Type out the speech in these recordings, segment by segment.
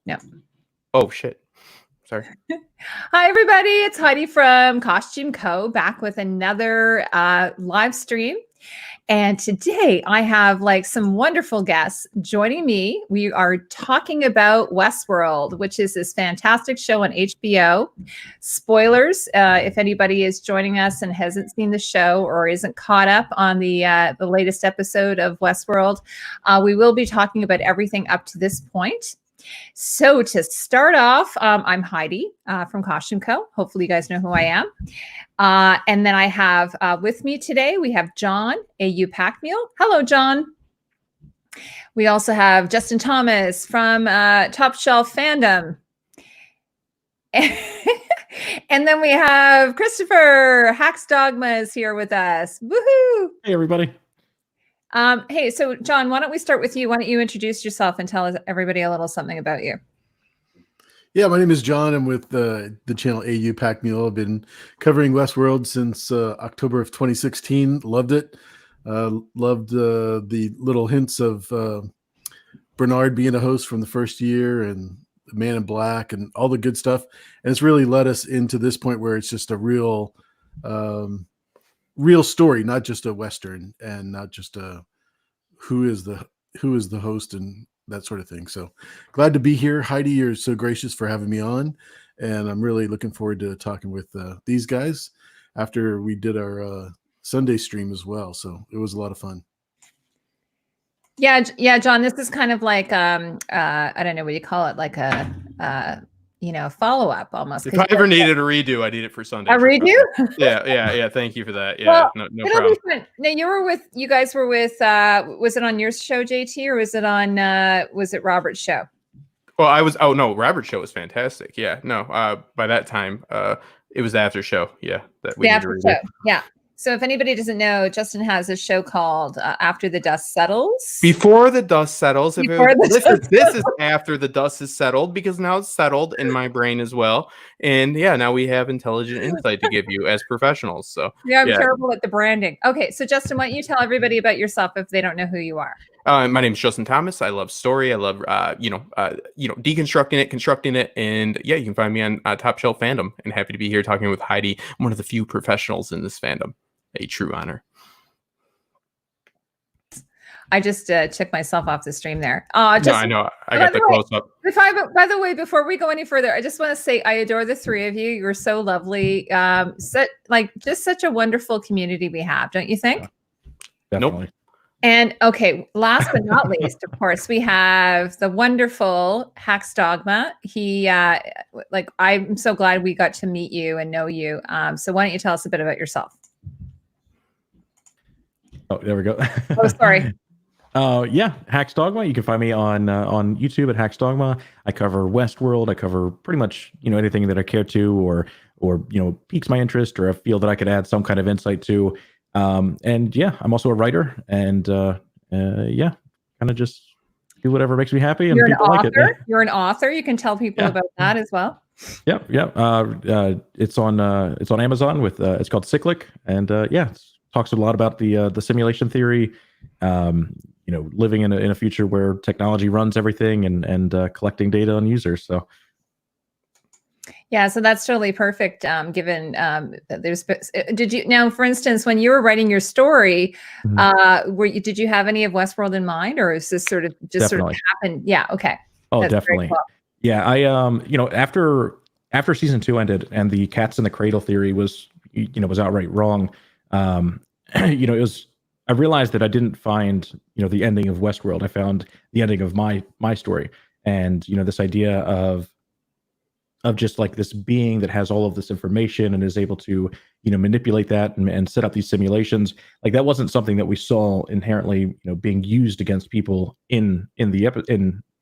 No. Oh, shit. Sorry. Hi, everybody. It's Heidi from Costume Co. back with another live stream. And today I have some wonderful guests joining me. We are talking about Westworld, which is this fantastic show on HBO. Spoilers, if anybody is joining us and hasn't seen the show or isn't caught up on the latest episode of Westworld, we will be talking about everything up to this point. So to start off, I'm Heidi from Costume Co. Hopefully you guys know who I am. And then I have with me today, we have John, AU Packmule. Hello, John. We also have Justin Thomas from Top Shelf Fandom. And then we have Christopher, Hacks Dogma is here with us. Woohoo! Hey, everybody. Hey, so John, why don't we start with you? Why don't you introduce yourself and tell everybody a little something about you? Yeah, my name is John. I'm with the channel AU Packmule. I've been covering Westworld since October of 2016. Loved it. Loved the little hints of Bernard being a host from the first year and Man in Black and all the good stuff. And it's really led us into this point where it's just a real story, not just a Western and not just who is the host and that sort of thing. So glad to be here. Heidi, you're so gracious for having me on. And I'm really looking forward to talking with these guys after we did our Sunday stream as well. So it was a lot of fun. Yeah, John, this is kind of like, I don't know what you call it, like a follow-up almost. If I ever needed a redo, I need it for Sunday. A redo? Yeah. Thank you for that. Yeah, well, no problem. Now you guys were with, was it on your show, JT, or was it on, was it Robert's show? Well, Robert's show was fantastic. Yeah, no, by that time, it was the after show. Yeah, that we the after show. Yeah. So if anybody doesn't know, Justin has a show called After the Dust Settles. Before the Dust Settles. This is after the dust is settled, because now it's settled in my brain as well. And yeah, now we have intelligent insight to give you as professionals. So yeah, I'm terrible at the branding. Okay, so Justin, why don't you tell everybody about yourself if they don't know who you are? My name is Justin Thomas. I love story. I love deconstructing it, constructing it, and yeah, you can find me on Top Shelf Fandom. And happy to be here talking with Heidi, one of the few professionals in this fandom. A true honor. I just took myself off the stream there. No, I know. I got the close up. By the way, before we go any further, I just want to say I adore the three of you. You're so lovely. Just such a wonderful community we have, don't you think? Definitely. Nope. And okay, last but not least, of course, we have the wonderful Hacks Dogma. He, I'm so glad we got to meet you and know you. So why don't you tell us a bit about yourself? Oh, there we go. Oh, sorry. Yeah, Hacks Dogma. You can find me on YouTube at Hacks Dogma. I cover Westworld. I cover pretty much anything that I care to, or piques my interest, or I feel that I could add some kind of insight to. And yeah, I'm also a writer, and kind of just do whatever makes me happy. And people like it. Yeah. You're an author. You can tell people about that as well. Yeah. It's on Amazon with it's called Cyclic, and talks a lot about the simulation theory, living in a future where technology runs everything, and collecting data on users. So yeah, so that's totally perfect. Given did you now, for instance, when you were writing your story, did you have any of Westworld in mind, or is this sort of happened? Yeah, okay. Oh, that's definitely. Cool. Yeah, I after season 2 ended and the cats in the cradle theory was outright wrong. I realized that I didn't find, the ending of Westworld. I found the ending of my story, and this idea of just like this being that has all of this information and is able to, manipulate that and set up these simulations. Like, that wasn't something that we saw inherently, being used against people in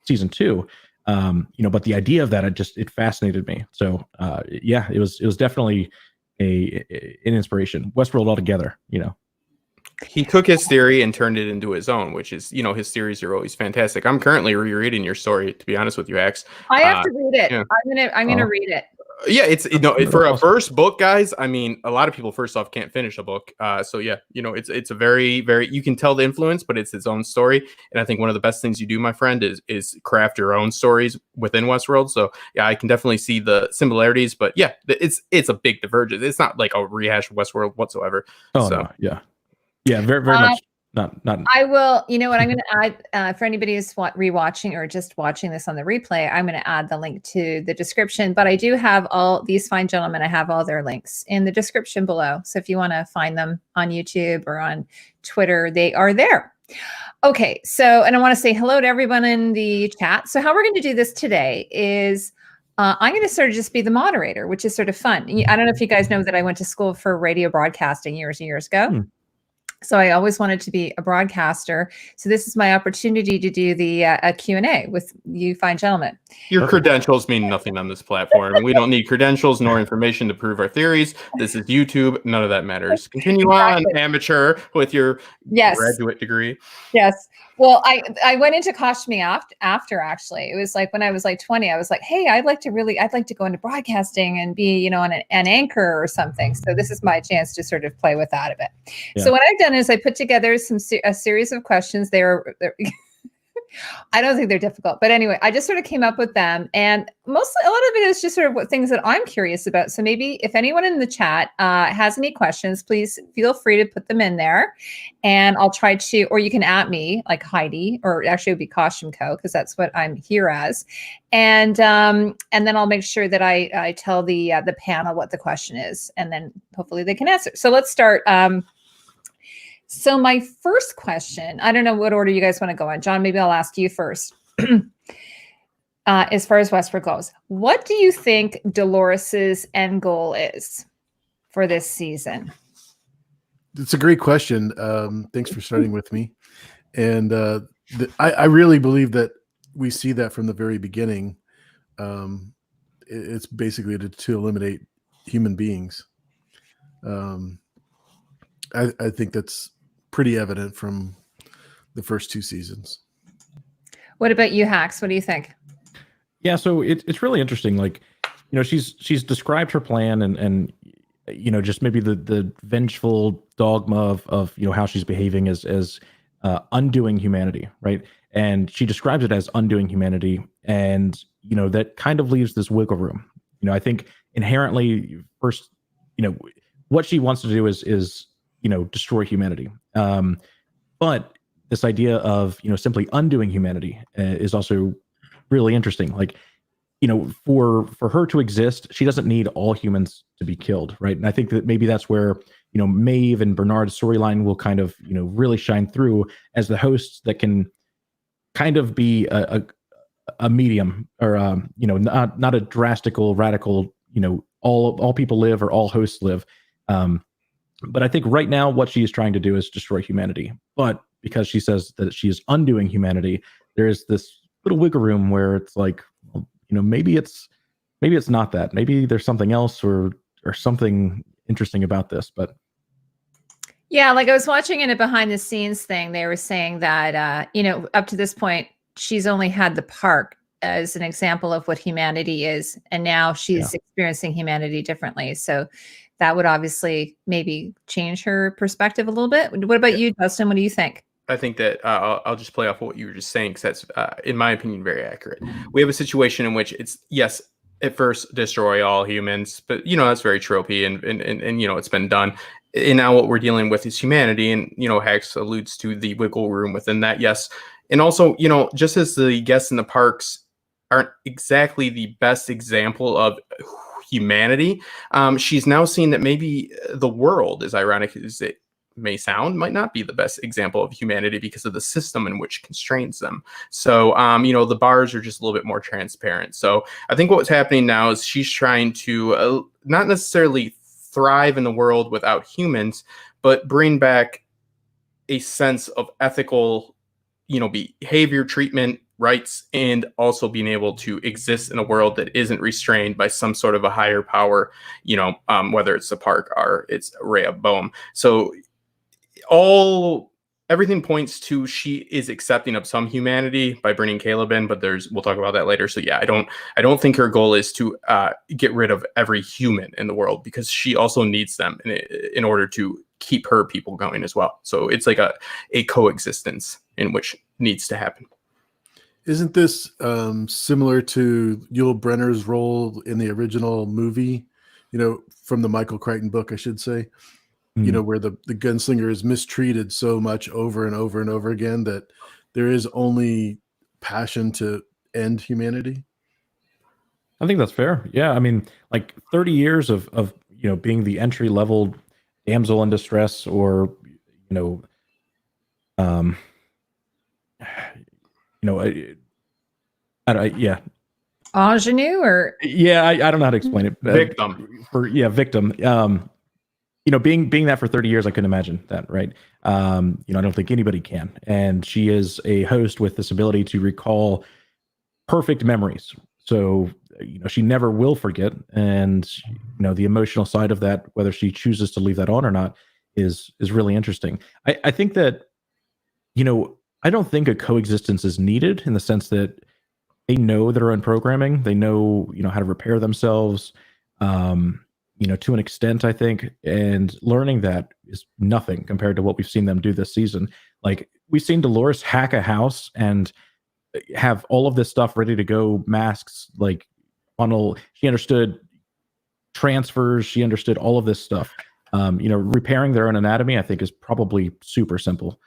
season 2. But the idea of that, it fascinated me. So it was definitely an inspiration. Westworld altogether, He took his theory and turned it into his own, which is, his theories are always fantastic. I'm currently rereading your story, to be honest with you, Axe. I have to read it. Yeah. I'm gonna read it. Yeah, it's for a first book, guys. I mean, a lot of people first off can't finish a book. So yeah, it's a very, very, you can tell the influence, but it's its own story. And I think one of the best things you do, my friend, is craft your own stories within Westworld. So yeah, I can definitely see the similarities, but yeah, it's a big divergence. It's not like a rehash of Westworld whatsoever. Oh so no, yeah, very much not. I will, you know what I'm going to add for anybody who's rewatching or just watching this on the replay, I'm going to add the link to the description, but I do have all these fine gentlemen. I have all their links in the description below. So if you want to find them on YouTube or on Twitter, they are there. Okay. So, and I want to say hello to everyone in the chat. So how we're going to do this today is I'm going to sort of just be the moderator, which is sort of fun. I don't know if you guys know that I went to school for radio broadcasting years and years ago. So I always wanted to be a broadcaster. So this is my opportunity to do the Q&A with you fine gentlemen. Your credentials mean nothing on this platform. We don't need credentials nor information to prove our theories. This is YouTube. None of that matters. Continue on, amateur, with your graduate degree. Yes. Well, I went into costuming after actually. It was like when I was like 20, I was like, hey, I'd like to go into broadcasting and be, an anchor or something. So this is my chance to sort of play with that a bit. Yeah. So what I've done is I put together a series of questions. They're I don't think they're difficult, but anyway, I just sort of came up with them, and a lot of it is just sort of what things that I'm curious about. So maybe if anyone in the chat has any questions, please feel free to put them in there, and I'll try to, or you can at me like Heidi, or actually it would be Costume Co, because that's what I'm here as, and then I'll make sure that I tell the panel what the question is, and then hopefully they can answer. So let's start. So my first question, I don't know what order you guys want to go in. John, maybe I'll ask you first. As far as Westworld goes, what do you think Dolores's end goal is for this season? It's a great question. Thanks for starting with me. And I really believe that we see that from the very beginning. It's basically to eliminate human beings. I think that's pretty evident from the first two seasons. What about you, Hax? What do you think? Yeah, so it's really interesting. Like, she's described her plan and just maybe the vengeful dogma of how she's behaving as undoing humanity, right? And she describes it as undoing humanity, and that kind of leaves this wiggle room. I think inherently, first, what she wants to do is destroy humanity. But this idea of, simply undoing humanity is also really interesting. Like, for her to exist, she doesn't need all humans to be killed, right? And I think that maybe that's where, Maeve and Bernard's storyline will kind of, really shine through as the hosts that can kind of be a medium, or, not a radical, all people live or all hosts live. But I think right now what she is trying to do is destroy humanity. But because she says that she is undoing humanity, there is this little wiggle room where it's like, maybe it's not that. Maybe there's something else or something interesting about this. But yeah, like I was watching in a behind the scenes thing, they were saying that up to this point, she's only had the park as an example of what humanity is, and now she's experiencing humanity differently. So that would obviously maybe change her perspective a little bit. What about you, Dustin? What do you think? I think that I'll just play off what you were just saying, because that's, in my opinion, very accurate. We have a situation in which it's, yes, at first destroy all humans, but that's very tropey, and it's been done. And now what we're dealing with is humanity, and Hex alludes to the wiggle room within that, yes. And also, just as the guests in the parks aren't exactly the best example of humanity, she's now seen that maybe the world, as ironic as it may sound, might not be the best example of humanity because of the system in which constrains them. So the bars are just a little bit more transparent. So I think what's happening now is she's trying to not necessarily thrive in the world without humans, but bring back a sense of ethical behavior, treatment, rights, and also being able to exist in a world that isn't restrained by some sort of a higher power, whether it's the park or it's Rhea Bohm. So all everything points to she is accepting of some humanity by bringing Caleb in, but we'll talk about that later. So yeah, I don't think her goal is to get rid of every human in the world, because she also needs them in order to keep her people going as well. So it's like a coexistence in which needs to happen. Isn't this similar to Yul Brynner's role in the original movie? From the Michael Crichton book, I should say. Where the gunslinger is mistreated so much over and over and over again that there is only passion to end humanity. I think that's fair. Yeah. I mean, like 30 years of being the entry level damsel in distress, or, yeah. Ingenue, or yeah, I don't know how to explain it. Victim. Victim. Being that for 30 years, I couldn't imagine that, right? I don't think anybody can. And she is a host with this ability to recall perfect memories. So, she never will forget. And, the emotional side of that, whether she chooses to leave that on or not, is really interesting. I think that, I don't think a coexistence is needed, in the sense that they know their own programming. They know, how to repair themselves. To an extent, I think, and learning that is nothing compared to what we've seen them do this season. Like, we've seen Dolores hack a house and have all of this stuff ready to go, masks, like funnel. She understood transfers. She understood all of this stuff. Repairing their own anatomy, I think, is probably super simple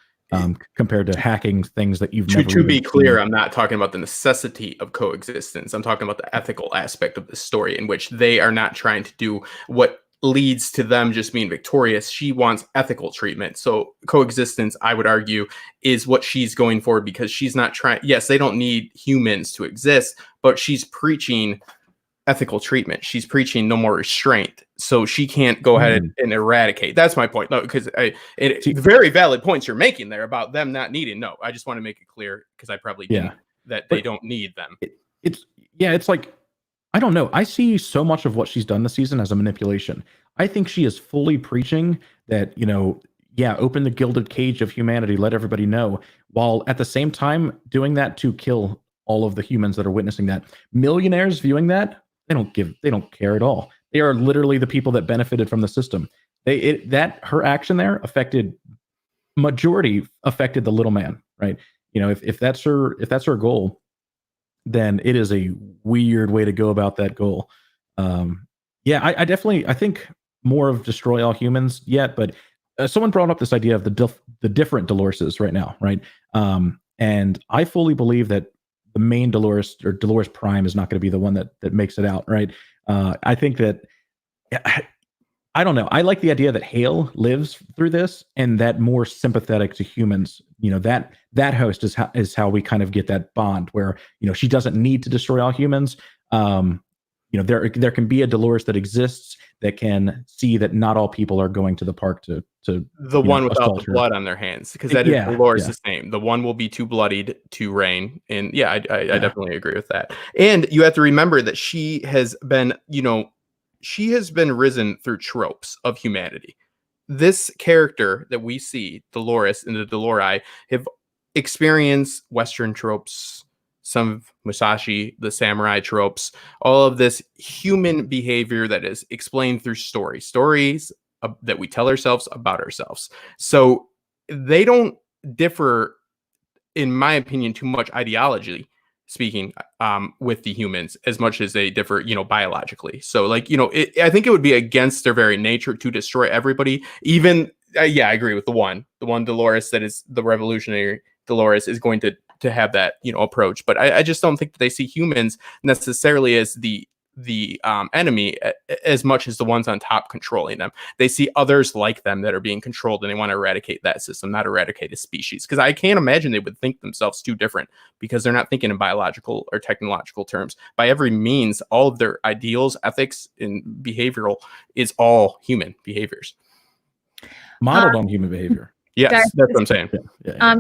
compared to hacking things that you've never. To be clear, I'm not talking about the necessity of coexistence. I'm talking about the ethical aspect of the story, in which they are not trying to do what leads to them just being victorious. She wants ethical treatment. So coexistence, I would argue, is what she's going for, because she's not trying. Yes, they don't need humans to exist, but she's preaching ethical treatment. She's preaching no more restraint. So she can't go ahead and eradicate. That's my point. No, because very valid points you're making there about them not needing. No, I just want to make it clear, because I probably didn't, that they don't need them. It's like, I don't know. I see so much of what she's done this season as a manipulation. I think she is fully preaching that, open the gilded cage of humanity, let everybody know, while at the same time doing that to kill all of the humans that are witnessing that. Millionaires viewing that, they don't care at all. They are literally the people that benefited from the system. Her action there majority affected the little man, right? If that's her goal, then it is a weird way to go about that goal. I think more of destroy all humans yet, but someone brought up this idea of the different Doloreses right now, right? And I fully believe that the main Dolores, or Dolores Prime, is not going to be the one that makes it out, right? I think that, I don't know. I like the idea that Hale lives through this, and that more sympathetic to humans. That host is how we kind of get that bond where, she doesn't need to destroy all humans. There can be a Dolores that exists that can see that not all people are going to the park to the one without the blood on their hands, because that is Dolores the same. The one will be too bloodied to reign. And I definitely agree with that. And you have to remember that she has been, risen through tropes of humanity. This character that we see, Dolores and the Dolori, have experienced Western tropes, some of Musashi, the samurai tropes, all of this human behavior that is explained through stories that we tell ourselves about ourselves. So they don't differ, in my opinion, too much ideology speaking with the humans, as much as they differ, biologically. So I think it would be against their very nature to destroy everybody. Even, I agree with the one Dolores that is the revolutionary Dolores is going to have that, approach. But I just don't think that they see humans necessarily as the enemy as much as the ones on top controlling them. They see others like them that are being controlled, and they want to eradicate that system, not eradicate a species. Because I can't imagine they would think themselves too different, because they're not thinking in biological or technological terms. By every means, all of their ideals, ethics, and behavioral is all human behaviors. Modeled on human behavior. Yes, Guys, that's what I'm saying.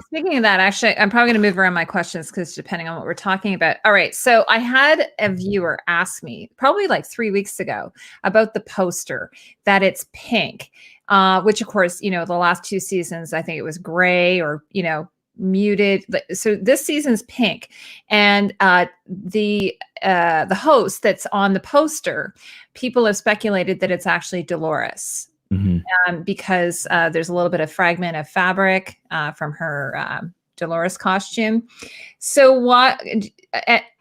Speaking of that, actually, I'm probably going to move around my questions because depending on what we're talking about. All right. So I had a viewer ask me probably like 3 weeks ago about the poster, that it's pink, which of course, the last 2 seasons, I think it was gray or, muted. So this season's pink. And the host that's on the poster, people have speculated that it's actually Dolores. Because there's a little bit of fragment of fabric from her Dolores costume. So what,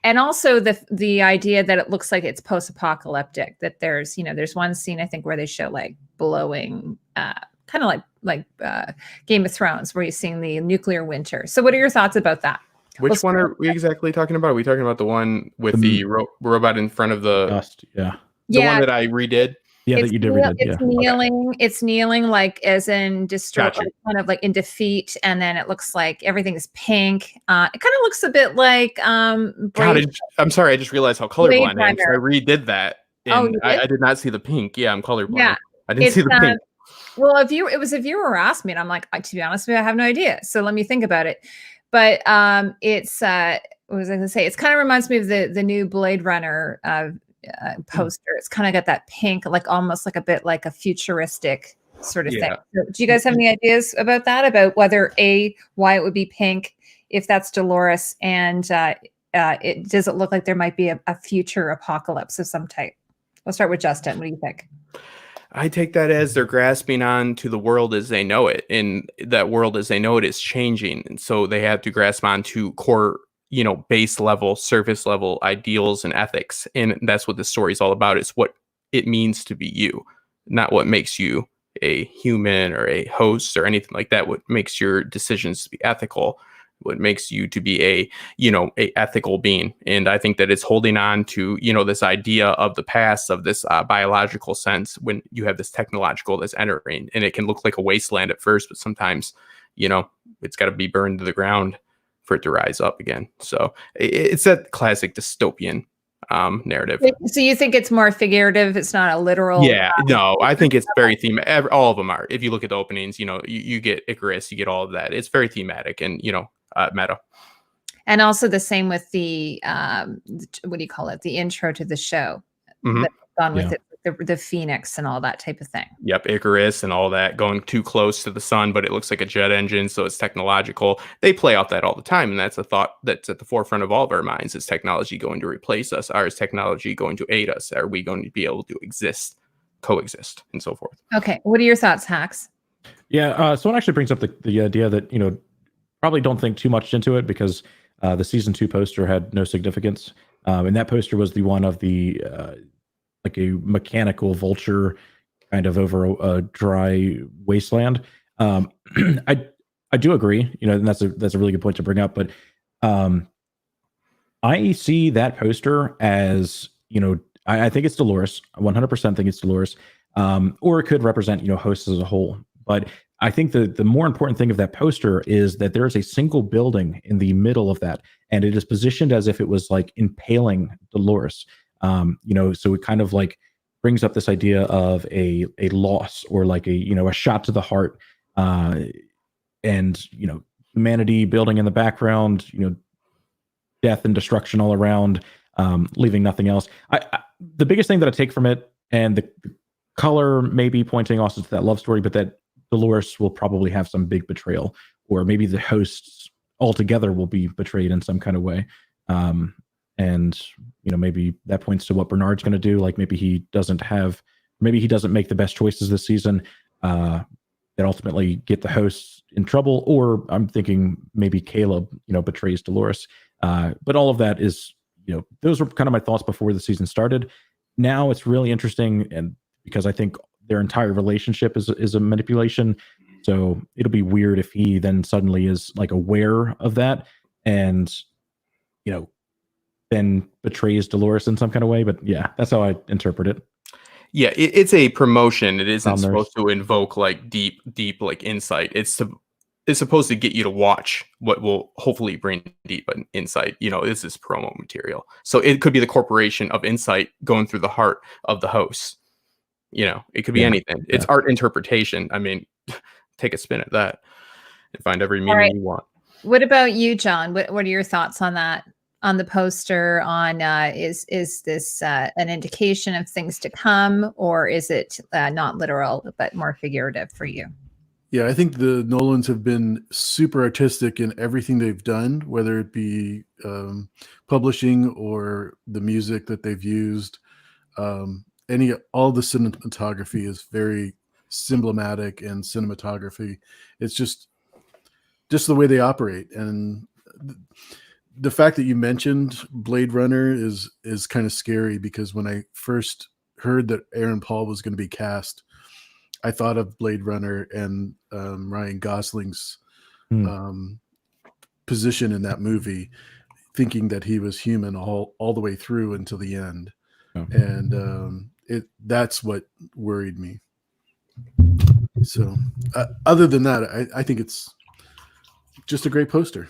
and also the idea that it looks like it's post-apocalyptic, that there's one scene, I think, where they show like blowing, kind of like Game of Thrones, where you're seeing the nuclear winter. So what are your thoughts about that? Which one are we exactly talking about? Are we talking about the one with the robot in front of the dust? Yeah. The one that I redid? Yeah, that you did redid. It's kneeling. Okay. It's kneeling, like as in destroy, Gotcha. kind of like in defeat, and then it looks like everything is pink. It kind of looks a bit like God, I'm sorry, I just realized how colorblind I am. I redid that, and did? I did not see the pink. Yeah, I'm colorblind. Yeah, I didn't see the pink. Well, it was a viewer asked me, and I'm like, to be honest with you, I have no idea. So let me think about it. But it's what was I going to say? It kind of reminds me of the new Blade Runner poster. It's kind of got that pink, like almost like a bit like a futuristic sort of thing. So do you guys have any ideas about that? About whether why it would be pink if that's Dolores, and does it look like there might be a future apocalypse of some type? We'll start with Justin. What do you think? I take that as they're grasping on to the world as they know it, and that world as they know it is changing, and so they have to grasp on to core, base level, surface level ideals and ethics, and that's what the story is all about. It's what it means to be you, not what makes you a human or a host or anything like that. What makes your decisions to be ethical, what makes you to be a ethical being. And I think that it's holding on to, this idea of the past, of this biological sense, when you have this technological that's entering, and it can look like a wasteland at first, but sometimes, it's got to be burned to the ground for it to rise up again. So it's that classic dystopian narrative. So you think it's more figurative? It's not a literal. Yeah, no, I think it's very thematic. All of them are. If you look at the openings, you get Icarus, you get all of that. It's very thematic and, meta. And also the same with the, what do you call it? The intro to the show. Mm-hmm. That's gone with it. The Phoenix and all that type of thing. Yep, Icarus and all that, going too close to the sun, but it looks like a jet engine, so it's technological. They play off that all the time, and that's a thought that's at the forefront of all of our minds. Is technology going to replace us? Or is technology going to aid us? Are we going to be able to coexist, and so forth? Okay, what are your thoughts, Hacks? Yeah, so it actually brings up the idea that, probably don't think too much into it, because the season 2 poster had no significance. And that poster was the one of the like a mechanical vulture kind of over a dry wasteland. I do agree, and that's a really good point to bring up. But I see that poster as, I think it's Dolores. I 100% think it's Dolores, or it could represent, hosts as a whole. But I think the more important thing of that poster is that there is a single building in the middle of that, and it is positioned as if it was like impaling Dolores. So it kind of like brings up this idea of a loss, or like a shot to the heart, and humanity building in the background, death and destruction all around, leaving nothing else. The biggest thing that I take from it, and the color maybe pointing also to that love story, but that Dolores will probably have some big betrayal, or maybe the hosts altogether will be betrayed in some kind of way. And maybe that points to what Bernard's going to do. Like maybe he doesn't make the best choices this season that ultimately get the hosts in trouble. Or I'm thinking maybe Caleb, betrays Dolores. But all of that is, those were kind of my thoughts before the season started. Now it's really interesting, and because I think their entire relationship is a manipulation. So it'll be weird if he then suddenly is like aware of that, and then betrays Dolores in some kind of way. But yeah, that's how I interpret it. Yeah, it's a promotion. It isn't supposed to invoke like deep like insight. It's supposed to get you to watch what will hopefully bring deep insight. This is promo material. So it could be the corporation of insight going through the heart of the host. It could be anything. It's art interpretation. I mean, take a spin at that. and find every All meaning right. you want. What about you, John? What are your thoughts on that? On the poster, on is this an indication of things to come, or is it not literal but more figurative for you? Yeah, I think the Nolans have been super artistic in everything they've done, whether it be publishing or the music that they've used. All the cinematography is very emblematic, and cinematography. It's just the way they operate, and the fact that you mentioned Blade Runner is kind of scary, because when I first heard that Aaron Paul was going to be cast, I thought of Blade Runner and Ryan Gosling's position in that movie, thinking that he was human all the way through until the end. Oh. And that's what worried me. So other than that, I think it's just a great poster.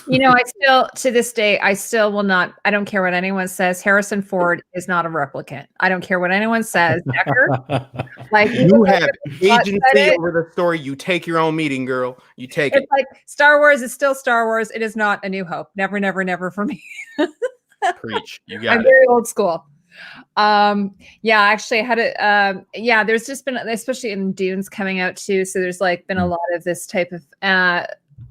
You know, I still, to this day, I still will not, I don't care what anyone says. Harrison Ford is not a replicant. I don't care what anyone says. Decker, like You have said agency it. over the story. You take your own meeting, girl. You take It's it. like Star Wars is still Star Wars. It is not A New Hope. Never, never, never for me. Preach. You got I'm it. very old school. Yeah, actually I had it. Yeah, there's just been, especially in Dune's coming out too. So there's like been a lot of this type of,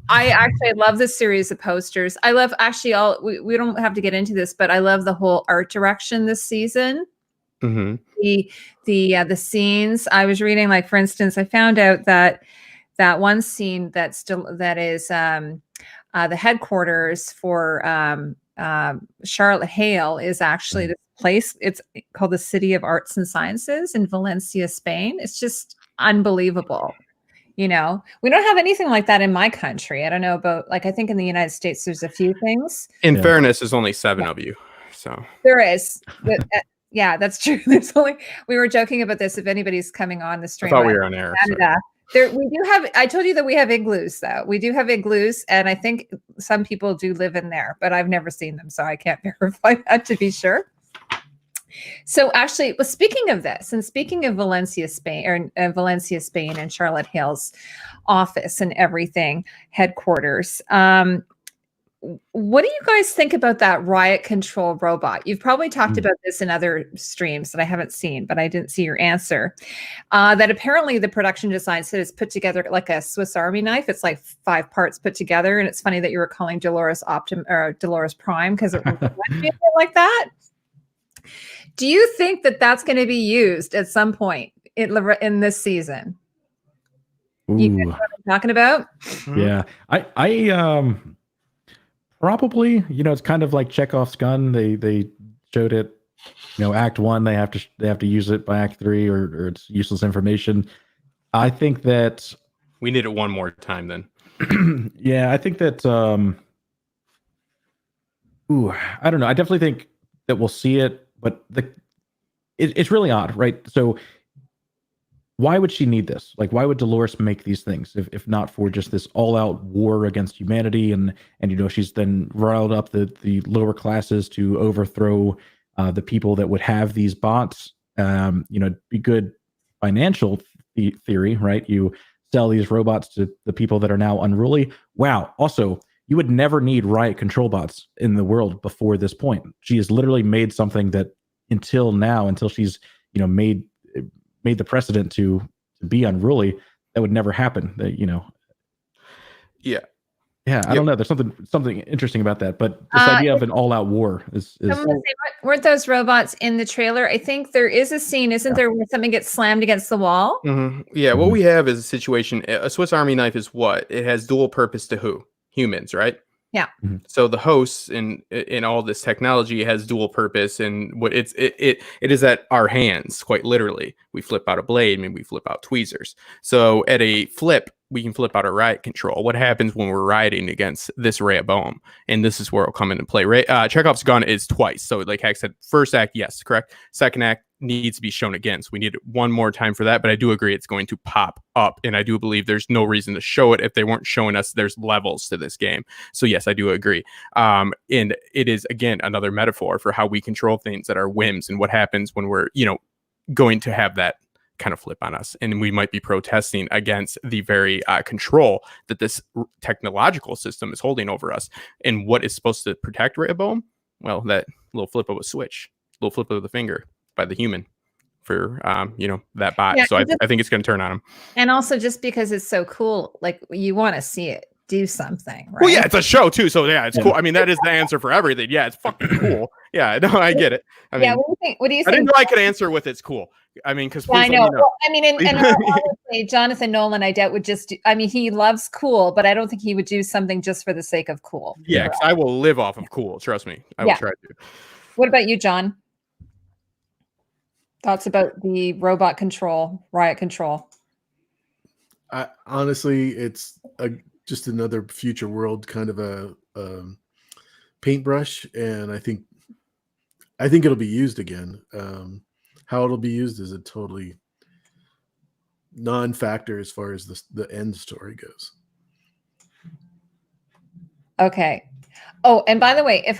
I actually love this series of posters. I love actually we don't have to get into this, but I love the whole art direction this season. Mm-hmm. The scenes. I was reading, like, for instance, I found out that one scene that is the headquarters for Charlotte Hale is actually this place. It's called the City of Arts and Sciences in Valencia, Spain. It's just unbelievable. You know, we don't have anything like that in my country. I don't know about, like, I think in the United States, there's a few things. In fairness, there's only 7 of you. So there is. But, yeah, that's true. There's only, we were joking about this. If anybody's coming on the stream, I thought we were on air. we do have, I told you that we have igloos, though. We do have igloos, and I think some people do live in there, but I've never seen them, so I can't verify that to be sure. So actually, well, speaking of this, and speaking of Valencia, Spain, and Charlotte Hale's office and everything, headquarters, what do you guys think about that riot control robot? You've probably talked about this in other streams that I haven't seen, but I didn't see your answer. That apparently the production design said it's put together like a Swiss Army knife. It's like 5 parts put together, and it's funny that you were calling Dolores Dolores Prime, because it reminds me of it like that. Do you think that that's going to be used at some point in this season? You know what I'm talking about? Yeah, I probably, it's kind of like Chekhov's gun. They showed it, Act 1. They have to use it by Act 3, or it's useless information. I think that we need it one more time then. Yeah, I think that. I don't know. I definitely think that we'll see it, but it's really odd, right? So why would she need this? Like, why would Dolores make these things if not for just this all-out war against humanity? And she's then riled up the lower classes to overthrow the people that would have these bots. Be good financial theory, right? You sell these robots to the people that are now unruly. Wow. Also, you would never need riot control bots in the world before this point. She has literally made something that until she's made the precedent to be unruly, that would never happen. Yeah, I don't know. There's something interesting about that, but this idea of an all-out war is. Weren't those robots in the trailer? I think there is a scene, isn't there, where something gets slammed against the wall? Mm-hmm. Yeah, what we have is a situation. A Swiss Army knife is what? It has dual purpose to who? Humans, right? Yeah. Mm-hmm. So the hosts in all this technology has dual purpose, and what it is at our hands, quite literally. We flip out a blade, maybe we flip out tweezers. So at a flip, we can flip out a riot control. What happens when we're rioting against this Rehoboam? And this is where it'll come into play. Chekhov's gun is twice. So like Hack said, first act, yes, correct. Second act needs to be shown again. So we need it one more time for that. But I do agree it's going to pop up. And I do believe there's no reason to show it if they weren't showing us there's levels to this game. So yes, I do agree. And it is, again, another metaphor for how we control things that are whims and what happens when we're, going to have that kind of flip on us, and we might be protesting against the very control that this technological system is holding over us. And what is supposed to protect Rehoboam? Well, that little flip of a switch, little flip of the finger by the human for that bot. Yeah, so I think it's going to turn on him. And also, just because it's so cool, like you want to see it do something, right? Well, yeah, it's a show too, so yeah, it's cool. I mean, that is the answer for everything. Yeah, it's fucking cool. Yeah, no, I get it. I mean, what do you think? I didn't know I could answer with it's cool. I mean, because I know. Well, I mean, and honestly, Jonathan Nolan, I doubt would just. I mean, he loves cool, but I don't think he would do something just for the sake of cool. Yeah, because I will live off of cool. Trust me, I will try to. What about you, John? Thoughts about the robot control, riot control? Honestly, it's just another future world kind of a paintbrush, and I think it'll be used again. How it'll be used is a totally non-factor as far as the end story goes. Okay. Oh, and by the way, if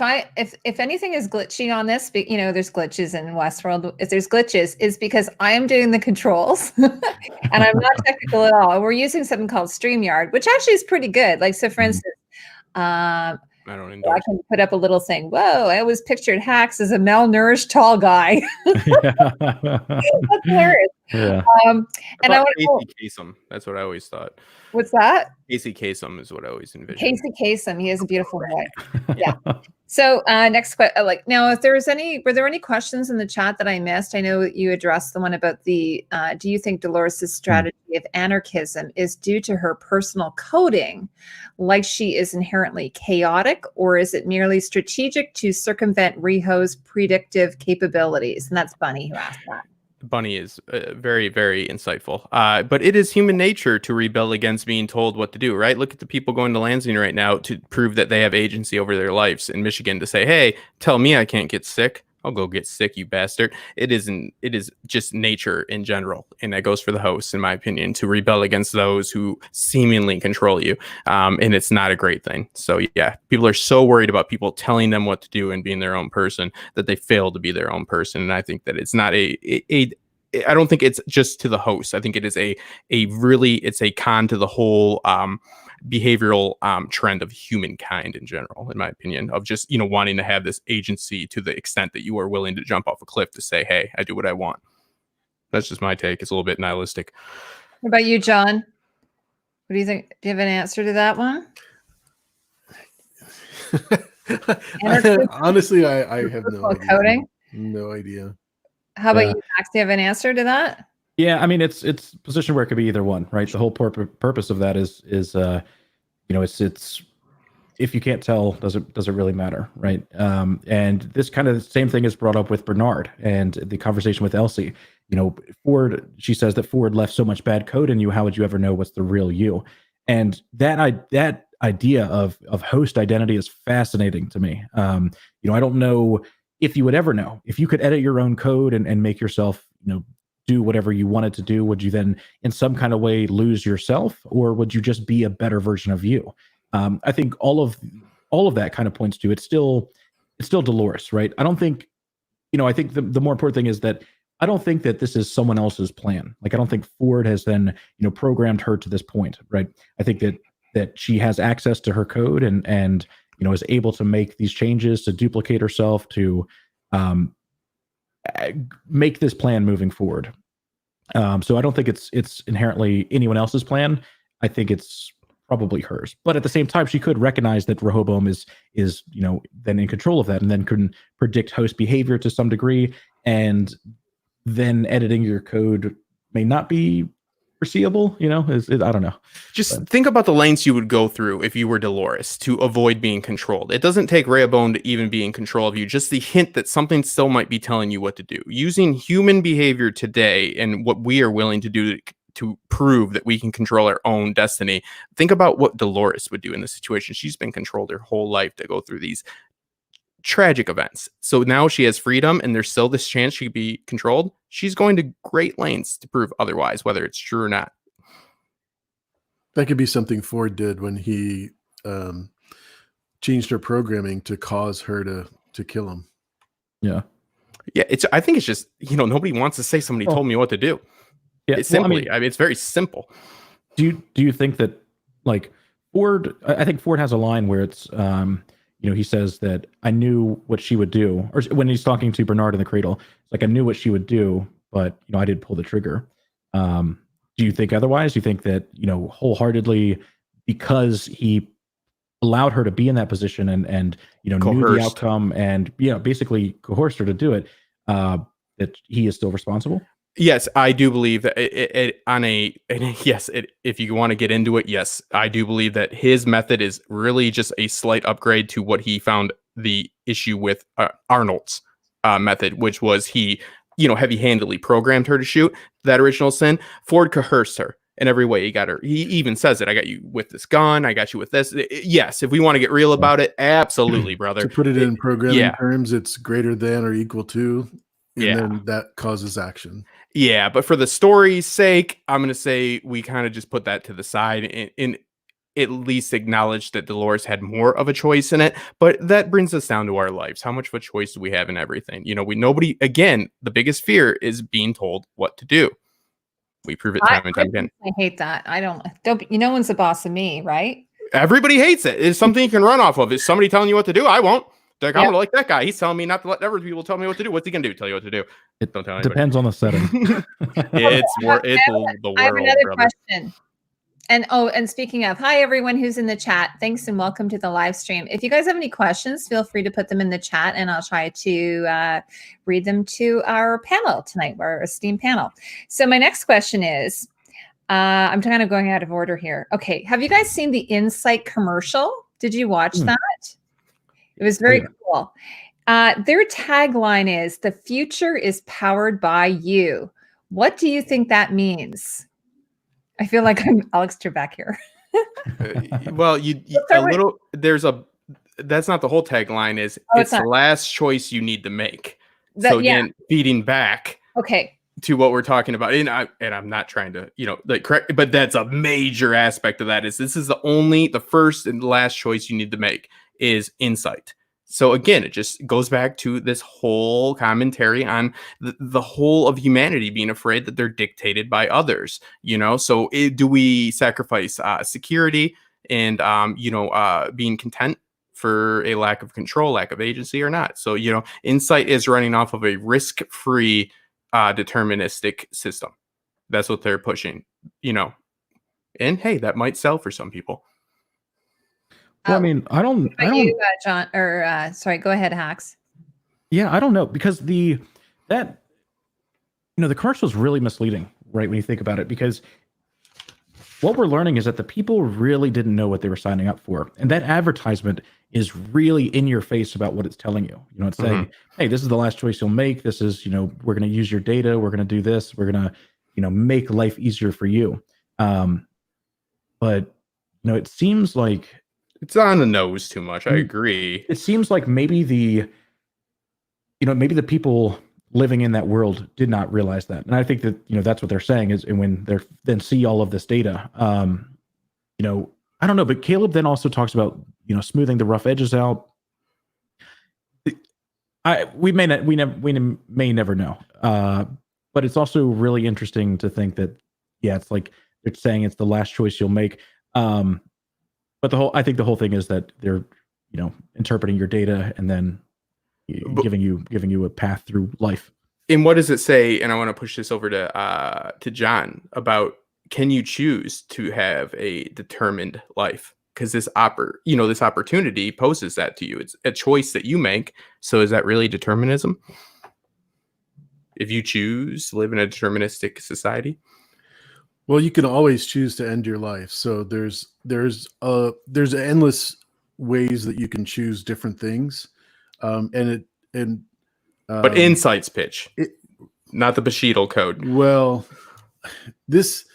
anything is glitchy on this, there's glitches in Westworld. If there's glitches, is because I am doing the controls and I'm not technical at all. And we're using something called StreamYard, which actually is pretty good. Like, so for instance, I can put up a little thing. Whoa, I always pictured Hacks as a malnourished tall guy. That's hilarious. Yeah. And I want Casey Kasem. That's what I always thought. What's that? Casey Kasem is what I always envisioned. Casey Kasem. He has a beautiful voice. Yeah. So next question. Now, were there any questions in the chat that I missed? I know you addressed the one about the. Do you think Dolores' strategy of anarchism is due to her personal coding, like she is inherently chaotic, or is it merely strategic to circumvent Riho's predictive capabilities? And that's Bunny who asked that. Bunny is very, very insightful. But it is human nature to rebel against being told what to do, right? Look at the people going to Lansing right now to prove that they have agency over their lives in Michigan to say, hey, tell me I can't get sick. I'll go get sick, you bastard. It is just nature in general. And that goes for the hosts, in my opinion, to rebel against those who seemingly control you. And it's not a great thing. So yeah, people are so worried about people telling them what to do and being their own person that they fail to be their own person. And I think that it's not I don't think it's just to the host. I think it is it's a con to the whole behavioral trend of humankind in general, in my opinion, of just, wanting to have this agency to the extent that you are willing to jump off a cliff to say, hey, I do what I want. That's just my take. It's a little bit nihilistic. What about you, John? What do you think? Do you have an answer to that one? Honestly, I have no idea. Coding? No idea. How about you, Max? Do you have an answer to that? Yeah, I mean, it's a position where it could be either one, right? The whole purpose of that is it's if you can't tell, does it really matter, right? And this kind of same thing is brought up with Bernard and the conversation with Elsie. Ford, she says that Ford left so much bad code in you. How would you ever know what's the real you? And that idea of host identity is fascinating to me. I don't know if you would ever know. If you could edit your own code and make yourself, do whatever you wanted to do, would you then in some kind of way lose yourself, or would you just be a better version of you? I think all of that kind of points to it's still Dolores, right? I don't think, I think the more important thing is that I don't think that this is someone else's plan. Like, I don't think Ford has then, programmed her to this point, right? I think that she has access to her code and is able to make these changes, to duplicate herself, to make this plan moving forward. So I don't think it's inherently anyone else's plan. I think it's probably hers. But at the same time, she could recognize that Rehoboam is then in control of that, and then can predict host behavior to some degree, and then editing your code may not be foreseeable, I don't know. Just think about the lengths you would go through if you were Dolores to avoid being controlled. It doesn't take Rehoboam to even be in control of you. Just the hint that something still might be telling you what to do. Using human behavior today and what we are willing to do to prove that we can control our own destiny. Think about what Dolores would do in this situation. She's been controlled her whole life to go through these tragic events. So now she has freedom and there's still this chance she could be controlled. She's going to great lengths to prove otherwise, whether it's true or not. That could be something Ford did when he changed her programming to cause her to kill him. Yeah. Yeah. I think it's just, nobody wants to say somebody told me what to do. Yeah, It's well, simply, I mean, it's very simple. Do you think that, like, Ford? I think Ford has a line where it's he says that I knew what she would do, or when he's talking to Bernard in the cradle, it's like I knew what she would do, but I didn't pull the trigger. Do you think otherwise? Do you think that wholeheartedly, because he allowed her to be in that position and knew the Coerced. outcome and basically coerced her to do it, that he is still responsible? Yes, I do believe that if you want to get into it, yes, I do believe that his method is really just a slight upgrade to what he found the issue with Arnold's method, which was he, heavy-handedly programmed her to shoot that original sin. Ford coerced her in every way. He got her. He even says it. I got you with this gun. I got you with this. Yes, if we want to get real about it, absolutely, brother. To put it in programming terms, it's greater than or equal to, and then that causes action. Yeah, but for the story's sake, I'm going to say we kind of just put that to the side and at least acknowledge that Dolores had more of a choice in it. But that brings us down to our lives. How much of a choice do we have in everything? Nobody, again, the biggest fear is being told what to do. We prove it time and time again. I hate that. Don't, no one's the boss of me, right? Everybody hates it. It's something you can run off of. Is somebody telling you what to do? I won't. Like, I'm like that guy. He's telling me not to let other people tell me what to do. What's he gonna do? Tell you what to do? Don't tell anybody. Depends on the setting. It's the world. I have another brother. question. And speaking of, hi everyone who's in the chat. Thanks and welcome to the live stream. If you guys have any questions, feel free to put them in the chat, and I'll try to read them to our panel tonight, our esteemed panel. So my next question is, I'm kind of going out of order here. Okay, have you guys seen the Insight commercial? Did you watch that? It was very cool. Their tagline is, "The future is powered by you." What do you think that means? I feel like I'm Alex Trebek here. Well, that's not the whole tagline. It's the last choice you need to make. So again, feeding back to what we're talking about, and I'm not trying to, correct, but that's a major aspect of that. This is the first and last choice you need to make is insight. So again, it just goes back to this whole commentary on the whole of humanity being afraid that they're dictated by others, So do we sacrifice security and, being content for a lack of control, lack of agency or not? So, Insight is running off of a risk-free deterministic system. That's what they're pushing, and hey, that might sell for some people. Well, I mean, I don't. John, or sorry, go ahead, Hacks. Yeah, I don't know, because the commercial is really misleading, right? When you think about it, because what we're learning is that the people really didn't know what they were signing up for, and that advertisement is really in your face about what it's telling you. It's saying, "Hey, this is the last choice you'll make. This is, we're going to use your data. We're going to do this. We're going to, make life easier for you." But it seems like it's on the nose too much. I agree. It seems like maybe the people living in that world did not realize that. And I think that, that's what they're saying is, and when they then see all of this data, I don't know, but Caleb then also talks about, smoothing the rough edges out. We may never know. But it's also really interesting to think that, it's like it's saying it's the last choice you'll make. But I think the whole thing is that they're, interpreting your data and then giving you a path through life. And what does it say? And I want to push this over to John about, can you choose to have a determined life? Because this opportunity poses that to you. It's a choice that you make. So is that really determinism? If you choose to live in a deterministic society? Well, you can always choose to end your life. So there's endless ways that you can choose different things. But Insight's pitch, not the Bushido code. Well, this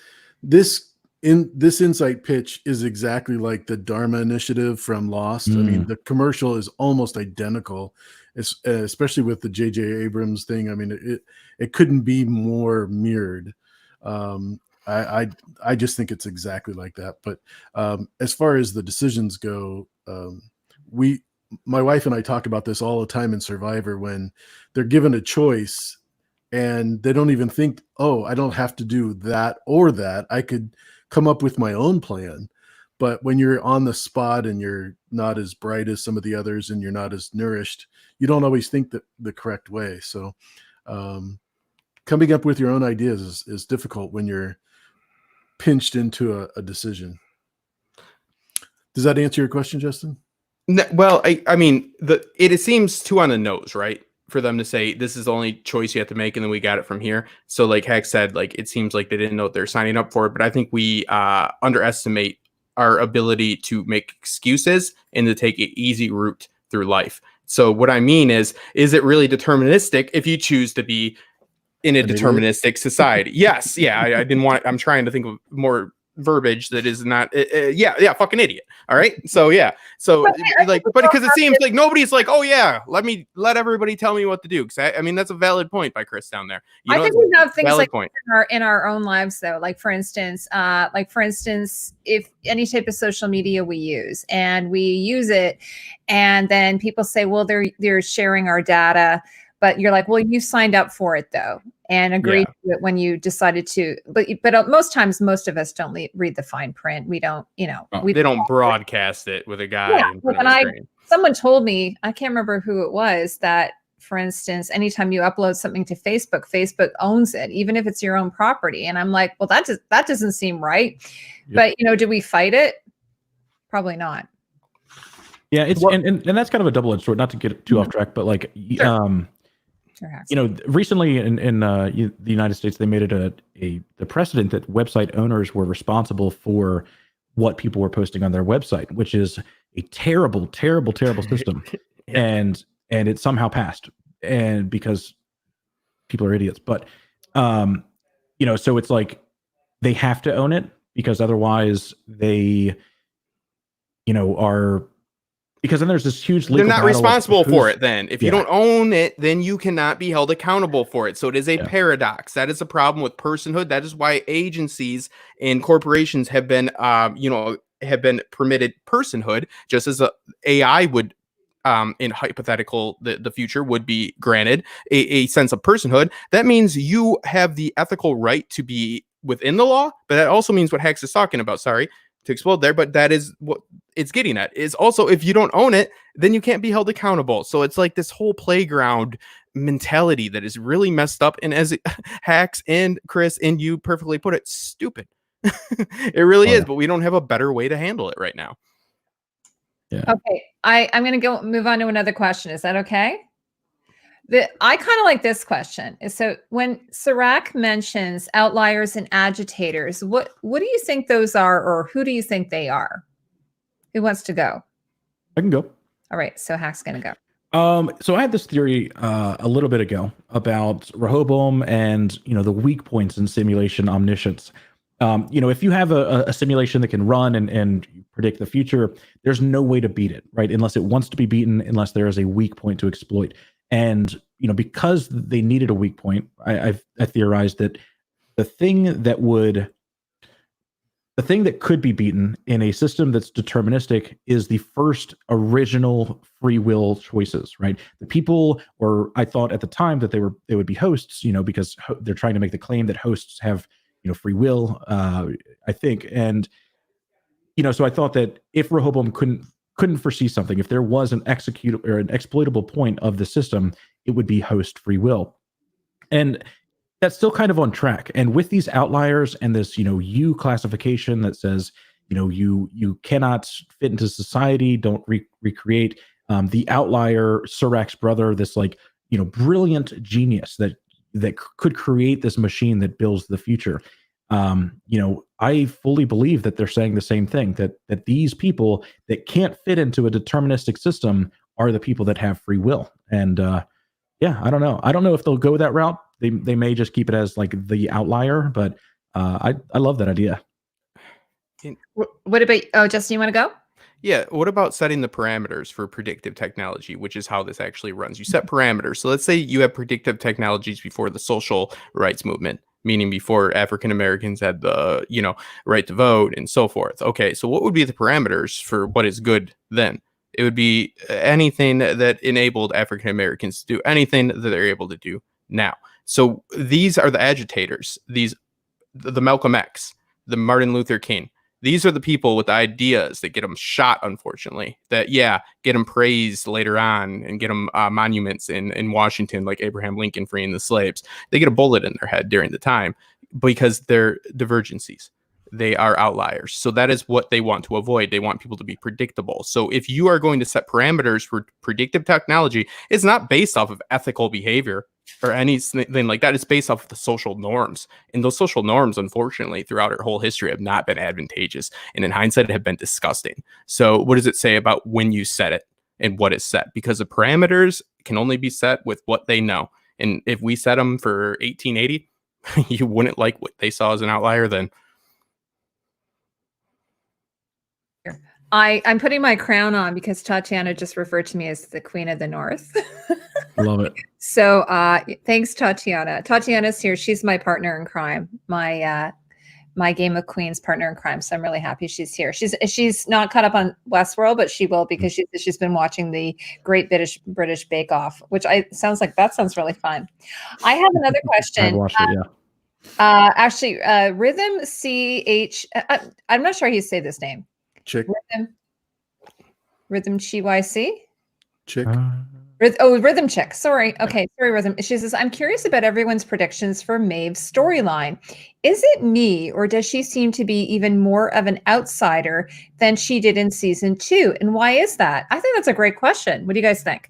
Insight pitch is exactly like the Dharma initiative from Lost. I mean, the commercial is almost identical, especially with the J.J. Abrams thing. I mean, it couldn't be more mirrored. I just think it's exactly like that. But as far as the decisions go, my wife and I talk about this all the time in Survivor when they're given a choice and they don't even think, oh, I don't have to do that or that. I could come up with my own plan. But when you're on the spot and you're not as bright as some of the others and you're not as nourished, you don't always think the correct way. So coming up with your own ideas is difficult when you're pinched into a decision. Does that answer your question, Justin? No, well, I mean, it seems too on the nose, right? For them to say this is the only choice you have to make, and then we got it from here. So, like Hex said, like it seems like they didn't know what they're signing up for. But I think we underestimate our ability to make excuses and to take an easy route through life. So, what I mean is it really deterministic if you choose to be in a deterministic society? Yes, yeah. I didn't want. I'm trying to think of more verbiage that is not fucking idiot. All right, so like, but because it seems like nobody's like, oh yeah, let everybody tell me what to do, because I mean that's a valid point by Chris down there. I think we have things like in our own lives though, like for instance, if any type of social media we use it, and then people say, well, they're sharing our data, but you're like, well, you signed up for it though, and agreed to it when you decided to. But most times, most of us don't read the fine print. We don't, they don't broadcast it with a guy. Yeah, someone told me, I can't remember who it was, that, for instance, anytime you upload something to Facebook owns it, even if it's your own property. And I'm like, well, that doesn't seem right. Yep. But do we fight it? Probably not. Yeah, it's and that's kind of a double-edged sword. Not to get too off track, but like. Sure. Recently in the United States, they made it the precedent that website owners were responsible for what people were posting on their website, which is a terrible, terrible, terrible system. and it somehow passed, and because people are idiots. But so it's like they have to own it, because otherwise they are. Because then there's this huge legal. They're not responsible for it then. If you don't own it, then you cannot be held accountable for it. So it is a paradox. That is a problem with personhood. That is why agencies and corporations have been, permitted personhood, just as AI would, in hypothetical, the future would be granted a sense of personhood. That means you have the ethical right to be within the law, but that also means what Hex is talking about. Sorry to explode there, but that is what it's getting at, is also if you don't own it, then you can't be held accountable. So it's like this whole playground mentality that is really messed up, and as Hacks and Chris and you perfectly put it, stupid. It really is, but we don't have a better way to handle it right now. Yeah. Okay, I'm gonna move on to another question. Is that okay? I kind of like this question. So when Serac mentions outliers and agitators, what do you think those are, or who do you think they are? Who wants to go? I can go. All right, so Hack's gonna go. So I had this theory a little bit ago about Rehoboam and the weak points in simulation omniscience. If you have a simulation that can run and predict the future, there's no way to beat it, right? Unless it wants to be beaten, unless there is a weak point to exploit. And because they needed a weak point, I theorized that the thing that could be beaten in a system that's deterministic is the first original free will choices, right? The people, or I thought at the time that they would be hosts, because they're trying to make the claim that hosts have free will, I think. And so I thought that if Rehoboam couldn't foresee something, if there was an executable or an exploitable point of the system, it would be host free will. And that's still kind of on track. And with these outliers and this, you classification that says, you cannot fit into society, don't recreate, the outlier, Serac's brother, this brilliant genius that could create this machine that builds the future. I fully believe that they're saying the same thing, that these people that can't fit into a deterministic system are the people that have free will. And I don't know. I don't know if they'll go that route. They may just keep it as like the outlier, but I love that idea. What about Justin, you want to go? Yeah. What about setting the parameters for predictive technology, which is how this actually runs? You set parameters. So let's say you have predictive technologies before the social rights movement, meaning before African Americans had the, right to vote and so forth. Okay, so what would be the parameters for what is good then? It would be anything that enabled African Americans to do anything that they're able to do Now, so these are the agitators, the Malcolm X, the Martin Luther King. These are the people with ideas that get them shot, unfortunately, that, get them praised later on and get them monuments in Washington, like Abraham Lincoln freeing the slaves. They get a bullet in their head during the time because they're divergencies. They are outliers. So that is what they want to avoid. They want people to be predictable. So if you are going to set parameters for predictive technology, it's not based off of ethical behavior or anything like that. It's based off of the social norms. And those social norms, unfortunately, throughout our whole history have not been advantageous. And in hindsight, have been disgusting. So what does it say about when you set it and what is set? Because the parameters can only be set with what they know. And if we set them for 1880, you wouldn't like what they saw as an outlier then. I'm putting my crown on because Tatiana just referred to me as the Queen of the North. Love it. So thanks, Tatiana. Tatiana's here. She's my partner in crime, my Game of Queens partner in crime. So I'm really happy she's here. She's not caught up on Westworld, but she will because she's been watching the Great British Bake Off, which sounds really fun. I have another question. I've watched it, yeah. Actually, Rhythm CH. I'm not sure how you say this name. Chick. Rhythm CYC? Chick. Rhythm Chick. Sorry. Okay. Sorry, Rhythm. She says, I'm curious about everyone's predictions for Maeve's storyline. Is it me, or does she seem to be even more of an outsider than she did in season 2? And why is that? I think that's a great question. What do you guys think?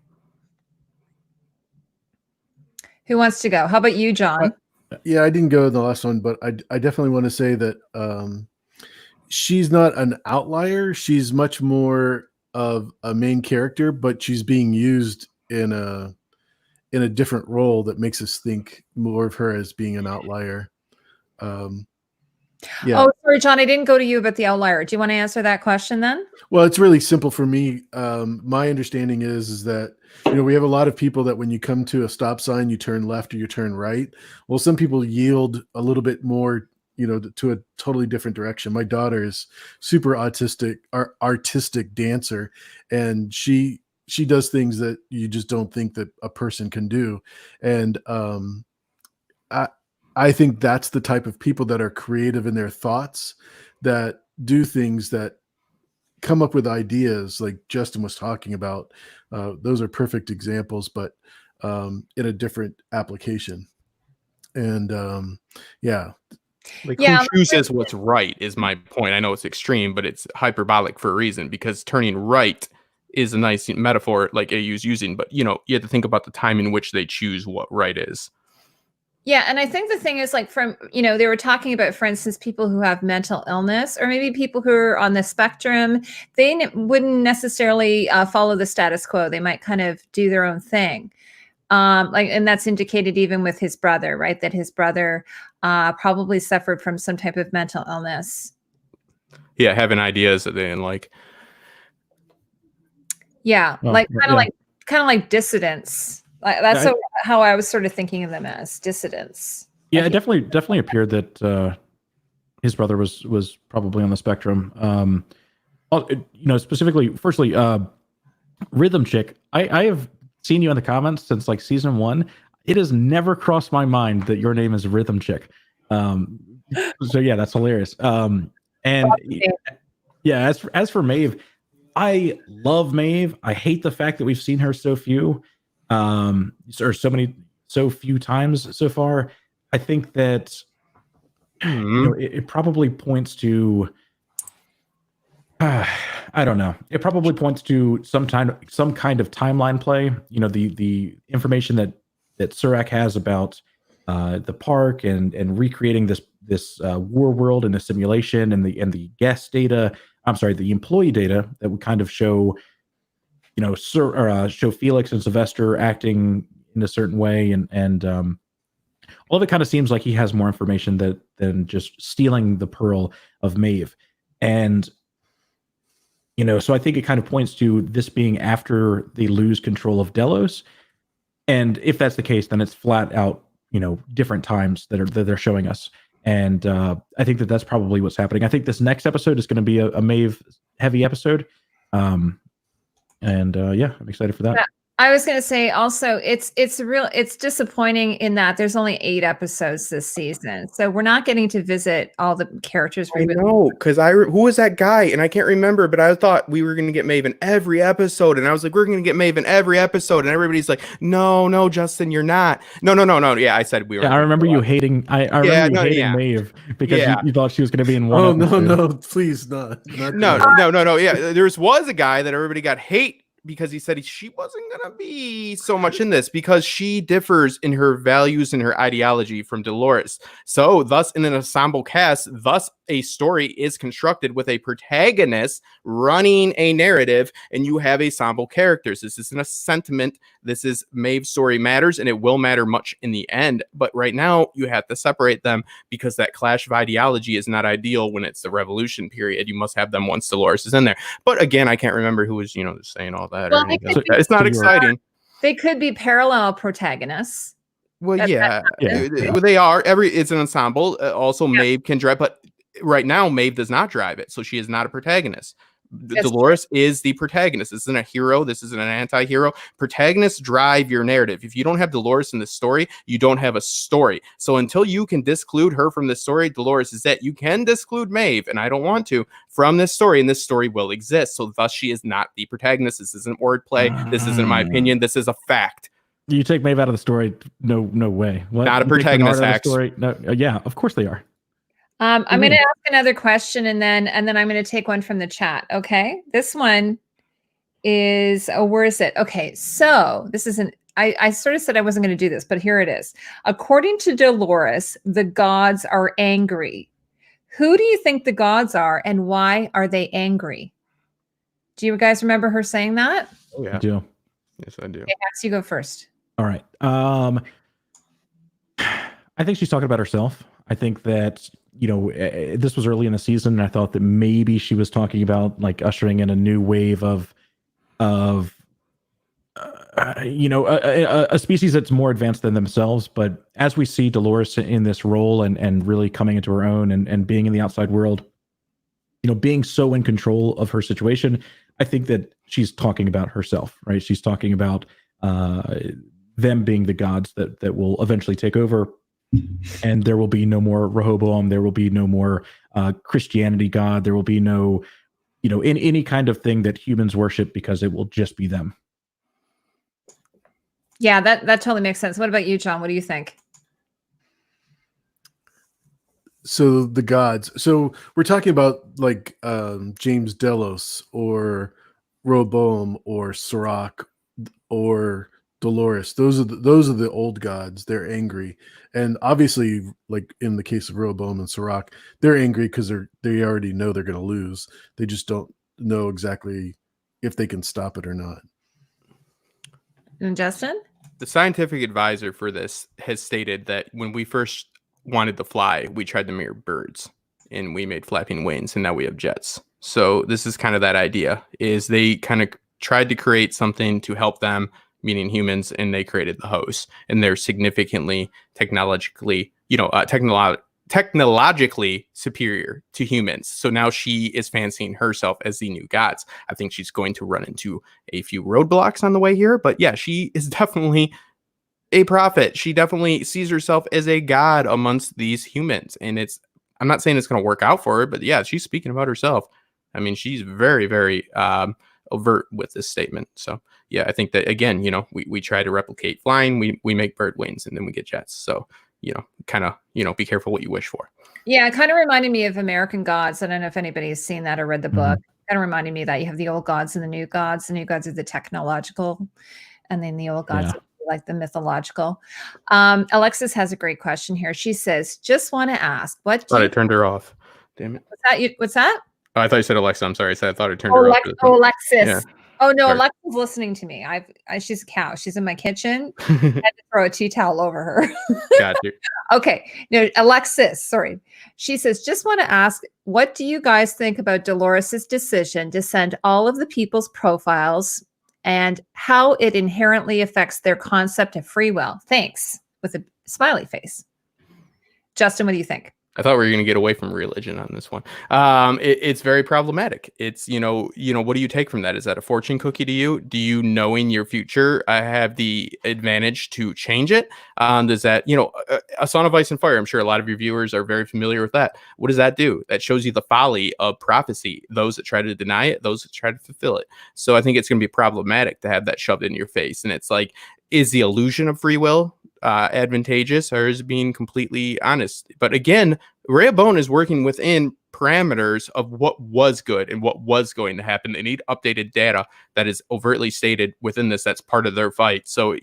Who wants to go? How about you, John? Yeah, I didn't go in the last one, but I definitely want to say that she's not an outlier. She's much more of a main character, but she's being used in a different role that makes us think more of her as being an outlier. Yeah. Oh, sorry, John. I didn't go to you about the outlier. Do you want to answer that question then? Well, it's really simple for me. My understanding is that, we have a lot of people that when you come to a stop sign, you turn left or you turn right. Well, some people yield a little bit more, to a totally different direction. My daughter is super artistic dancer, and she does things that you just don't think that a person can do. And I think that's the type of people that are creative in their thoughts, that do things, that come up with ideas like Justin was talking about. Those are perfect examples, but in a different application. And who chooses what's right is my point. I know it's extreme, but it's hyperbolic for a reason, because turning right is a nice metaphor like AU's using, but you have to think about the time in which they choose what right is. Yeah. And I think the thing is, like, from, they were talking about, for instance, people who have mental illness, or maybe people who are on the spectrum, they wouldn't necessarily follow the status quo. They might kind of do their own thing. And that's indicated even with his brother, right? That his brother probably suffered from some type of mental illness. Yeah, having ideas that they didn't like. Yeah, kind of like dissidents. That's how I was sort of thinking of them, as dissidents. Yeah, it definitely appeared that his brother was probably on the spectrum. Specifically, firstly, Rhythm Chick. I have seen you in the comments since like season 1. It has never crossed my mind that your name is Rhythm Chick. So yeah, that's hilarious. And yeah, as for Maeve, I love Maeve. I hate the fact that we've seen her so few times so far. I think that it probably points to I don't know. It probably points to some kind of timeline play. The information that Serac has about the park and recreating this war world in a simulation, and the guest data. I'm sorry, the employee data that would kind of show, show Felix and Sylvester acting in a certain way, and all of it kind of seems like he has more information than just stealing the pearl of Maeve, and. So I think it kind of points to this being after they lose control of Delos. And if that's the case, then it's flat out, different times that they're showing us. And I think that's probably what's happening. I think this next episode is going to be a Maeve heavy episode. I'm excited for that. I was going to say also it's disappointing in that there's only 8 episodes this season. So we're not getting to visit all the characters. I know, because who was that guy? And I can't remember, but I thought we were going to get Maven every episode. And I was like, we're going to get Maven every episode. And everybody's like, no, Justin, you're not. No. Yeah, I said we were. Yeah, I remember you hating. I remember you hating Maeve because you thought she was going to be in one. Oh, no, please not. No. Yeah, there was a guy that everybody got hate because he said she wasn't going to be so much in this because she differs in her values and her ideology from Dolores. So thus in an ensemble cast, thus a story is constructed with a protagonist running a narrative and you have ensemble characters. This isn't a sentiment. This is Maeve's story matters and it will matter much in the end. But right now you have to separate them because that clash of ideology is not ideal when it's the revolution period. You must have them once Dolores is in there. But again, I can't remember who was, saying all that. Well, it's not exciting. They could be parallel protagonists. Well, they are. It's an ensemble. Also, Maeve can drive, but right now Maeve does not drive it, so she is not a protagonist. Dolores is the protagonist. This isn't a hero. This isn't an anti-hero. Protagonists drive your narrative. If you don't have Dolores in the story, you don't have a story. So until you can disclude her from this story, Dolores is it. You can disclude Maeve, and I don't want to, from this story, and this story will exist. So thus she is not the protagonist. This isn't wordplay. This isn't my opinion. This is a fact. You take Maeve out of the story? No way. What? Not a protagonist. Story? No. Yeah, of course they are. I'm going to ask another question and then I'm going to take one from the chat. Okay. This one is, where is it? Okay. So this isn't, I sort of said I wasn't going to do this, but here it is. According to Dolores, the gods are angry. Who do you think the gods are and why are they angry? Do you guys remember her saying that? Oh yeah. I do. Yes, I do. Okay, Max, you go first. All right. I think she's talking about herself. I think that, this was early in the season, and I thought that maybe she was talking about like ushering in a new wave of a species that's more advanced than themselves. But as we see Dolores in this role and really coming into her own and being in the outside world, being so in control of her situation, I think that she's talking about herself, right? She's talking about them being the gods that will eventually take over. And there will be no more Rehoboam. There will be no more Christianity God. There will be no, in any kind of thing that humans worship because it will just be them. Yeah, that totally makes sense. What about you, John? What do you think? So the gods. So we're talking about like James Delos or Rehoboam or Serac or Dolores. Those are the old gods. They're angry, and obviously, like in the case of Rehoboam and Serac, they're angry because they already know they're going to lose. They just don't know exactly if they can stop it or not. And Justin, the scientific advisor for this has stated that when we first wanted to fly, we tried to mirror birds, and we made flapping wings, and now we have jets. So this is kind of that idea: is they kind of tried to create something to help them, meaning humans, and they created the host, and they're significantly technologically superior to humans. So now she is fancying herself as the new gods. I think she's going to run into a few roadblocks on the way here, but yeah, she is definitely a prophet. She definitely sees herself as a god amongst these humans, and I'm not saying it's going to work out for her, but yeah, she's speaking about herself. I mean, she's very, very overt with this statement. So yeah, I think that again, we try to replicate flying, we make bird wings, and then we get jets. So, kind of, be careful what you wish for. Yeah, it kind of reminded me of American Gods. I don't know if anybody's seen that or read the book. Kind of reminded me that you have the old gods and the new gods. The new gods are the technological, and then the old gods are like the mythological. Alexis has a great question here. She says, just want to ask, I turned her off. Damn it. What's that? Oh, I thought you said Alexa. I'm sorry. I thought I turned her off. Alexis. Yeah. Oh no, Sorry. Alexa's listening to me. She's a cow. She's in my kitchen. I had to throw a tea towel over her. Got you. Okay. No, Alexis, sorry. She says, just want to ask, what do you guys think about Dolores's decision to send all of the people's profiles and how it inherently affects their concept of free will? Thanks. With a smiley face. Justin, what do you think? I thought we were going to get away from religion on this one. It's very problematic. It's, what do you take from that? Is that a fortune cookie to you? Do you, knowing your future, have the advantage to change it? Does that, a Song of Ice and Fire, I'm sure a lot of your viewers are very familiar with that. What does that do? That shows you the folly of prophecy, those that try to deny it, those that try to fulfill it. So I think it's going to be problematic to have that shoved in your face. And it's like, is the illusion of free will advantageous, or is being completely honest? But again, Rehoboam is working within parameters of what was good and what was going to happen. They need updated data that is overtly stated within this. That's part of their fight. So,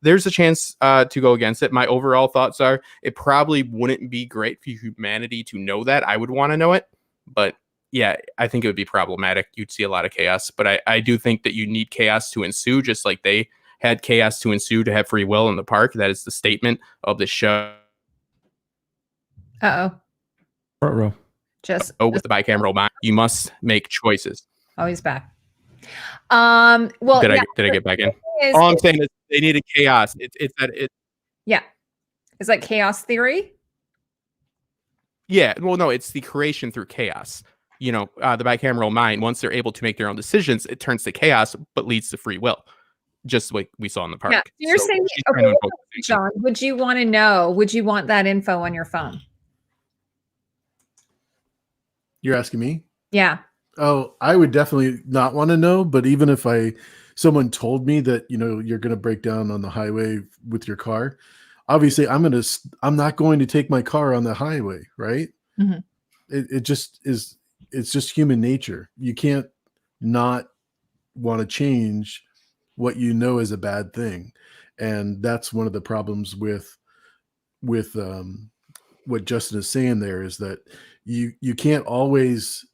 there's a chance to go against it. My overall thoughts are it probably wouldn't be great for humanity to know that. I would want to know it, but yeah, I think it would be problematic. You'd see a lot of chaos, but I do think that you need chaos to ensue, just like they had chaos to ensue to have free will in the park. That is the statement of the show. Uh-oh. Front row. Just with the bicameral mind, you must make choices. Oh, he's back. Well, did I get back in? All I'm saying is they needed chaos. Yeah. Is that chaos theory? Yeah. Well, no, it's the creation through chaos. The bicameral mind, once they're able to make their own decisions, it turns to chaos, but leads to free will. Just like we saw in the park. Yeah. You're saying, okay, John, would you want that info on your phone? You're asking me? Yeah. Oh, I would definitely not want to know. But even if someone told me that, you're going to break down on the highway with your car, obviously I'm not going to take my car on the highway. Right. Mm-hmm. It just is. It's just human nature. You can't not want to change what is a bad thing. And that's one of the problems with what Justin is saying there, is that you can't always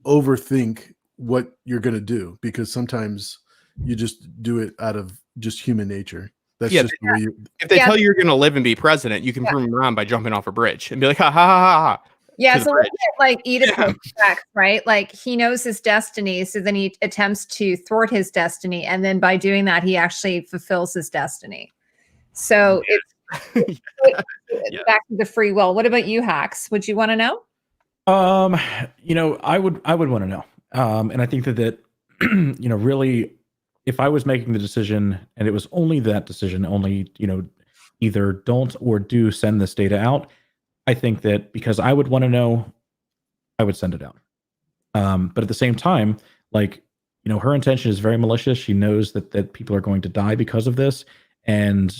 overthink what you're going to do, because sometimes you just do it out of just human nature. That's just the way if they tell you you're going to live and be president, you can prove them wrong by jumping off a bridge and be like, ha ha ha ha ha. Yeah, so look at like Oedipus Rex, right? Like he knows his destiny, so then he attempts to thwart his destiny, and then by doing that, he actually fulfills his destiny. So it's back to the free will. What about you, Hacks? Would you want to know? I would want to know. And I think that really, if I was making the decision and it was only that decision, only either don't or do send this data out, I think that because I would want to know, I would send it out. But at the same time, her intention is very malicious. She knows that people are going to die because of this, and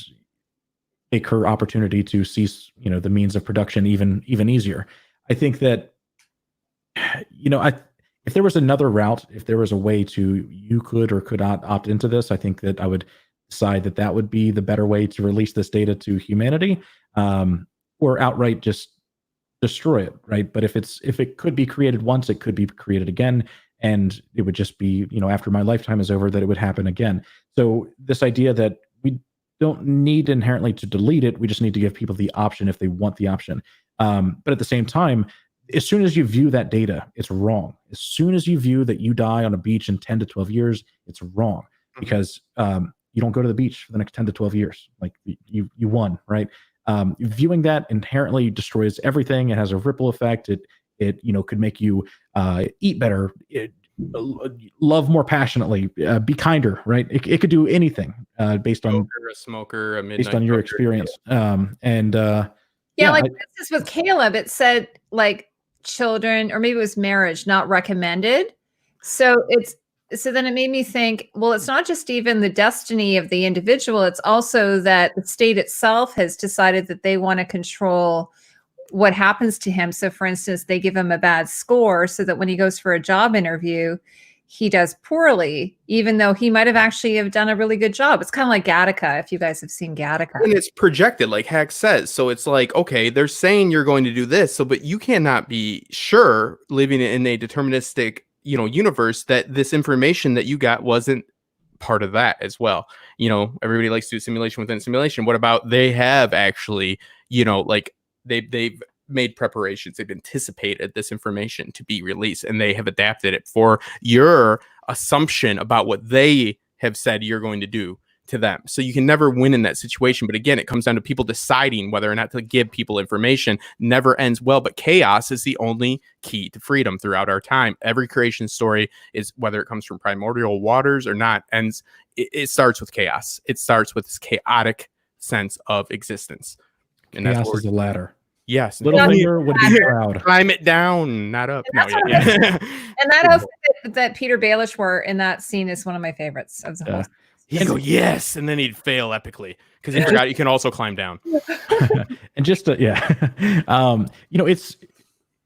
make her opportunity to seize, the means of production even easier. I think that, if there was another route, if there was a way you could or could not opt into this, I think that I would decide that would be the better way to release this data to humanity. Or outright just destroy it, right? But if it could be created once, it could be created again, and it would just be, after my lifetime is over, that it would happen again. So this idea that we don't need inherently to delete it, we just need to give people the option if they want the option. But at the same time, as soon as you view that data, it's wrong. As soon as you view that you die on a beach in 10 to 12 years, it's wrong, because you don't go to the beach for the next 10 to 12 years. Like you won, right? Viewing that inherently destroys everything. It has a ripple effect. It could make you eat better, love more passionately, be kinder, right? It could do anything based on a smoker, based on your experience. Like this is with Caleb. It said like children, or maybe it was marriage, not recommended. So then it made me think, well, it's not just even the destiny of the individual. It's also that the state itself has decided that they want to control what happens to him. So for instance, they give him a bad score so that when he goes for a job interview, he does poorly, even though he might have actually have done a really good job. It's kind of like Gattaca, if you guys have seen Gattaca. And it's projected, like Hack says. So it's like, okay, they're saying you're going to do this. But you cannot be sure, living in a deterministic universe, that this information that you got wasn't part of that as well. Everybody likes to do simulation within simulation. What about they have actually, they've made preparations, they've anticipated this information to be released, and they have adapted it for your assumption about what they have said you're going to do to them. So you can never win in that situation. But again, it comes down to people deciding whether or not to give people information. Never ends well. But chaos is the only key to freedom throughout our time. Every creation story is, whether it comes from primordial waters or not, ends. It starts with chaos. It starts with this chaotic sense of existence. And Chaos that's is the ladder. Yes. Littlefinger would be proud. Climb it down, not up. And No, yeah. And that outfit that Peter Baelish wore in that scene is one of my favorites of the whole. He'd go, yes, and then he'd fail epically because he forgot you can also climb down. And just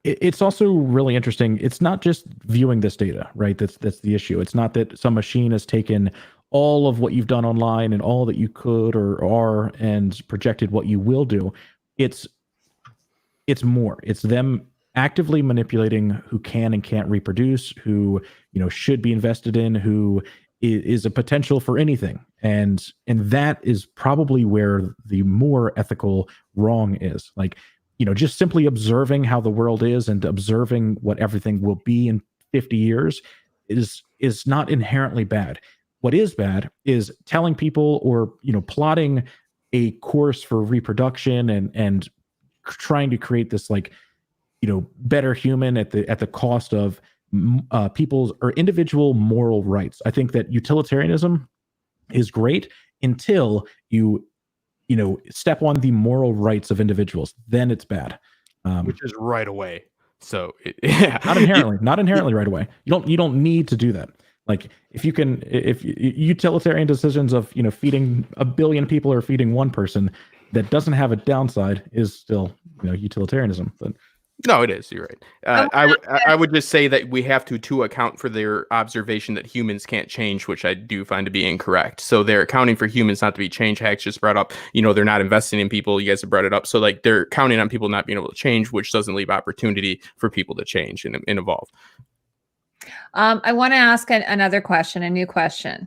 it's also really interesting. It's not just viewing this data, right? That's the issue. It's not that some machine has taken all of what you've done online and all that you could or are and projected what you will do. It's more. It's them actively manipulating who can and can't reproduce, who should be invested in, who is a potential for anything, and that is probably where the more ethical wrong is. Like, just simply observing how the world is and observing what everything will be in 50 years is not inherently bad. What is bad is telling people or plotting a course for reproduction and trying to create this better human at the cost of people's or individual moral rights. I think that utilitarianism is great until you step on the moral rights of individuals. Then it's bad, which is right away. So not inherently right away. You don't need to do that. Like if utilitarian decisions of feeding 1 billion people or feeding one person that doesn't have a downside is still utilitarianism. But no, it is. You're right. I would just say that we have to account for their observation that humans can't change, which I do find to be incorrect. So they're accounting for humans not to be changed. Hacks just brought up, they're not investing in people. You guys have brought it up. So they're counting on people not being able to change, which doesn't leave opportunity for people to change and evolve. I want to ask another question, a new question.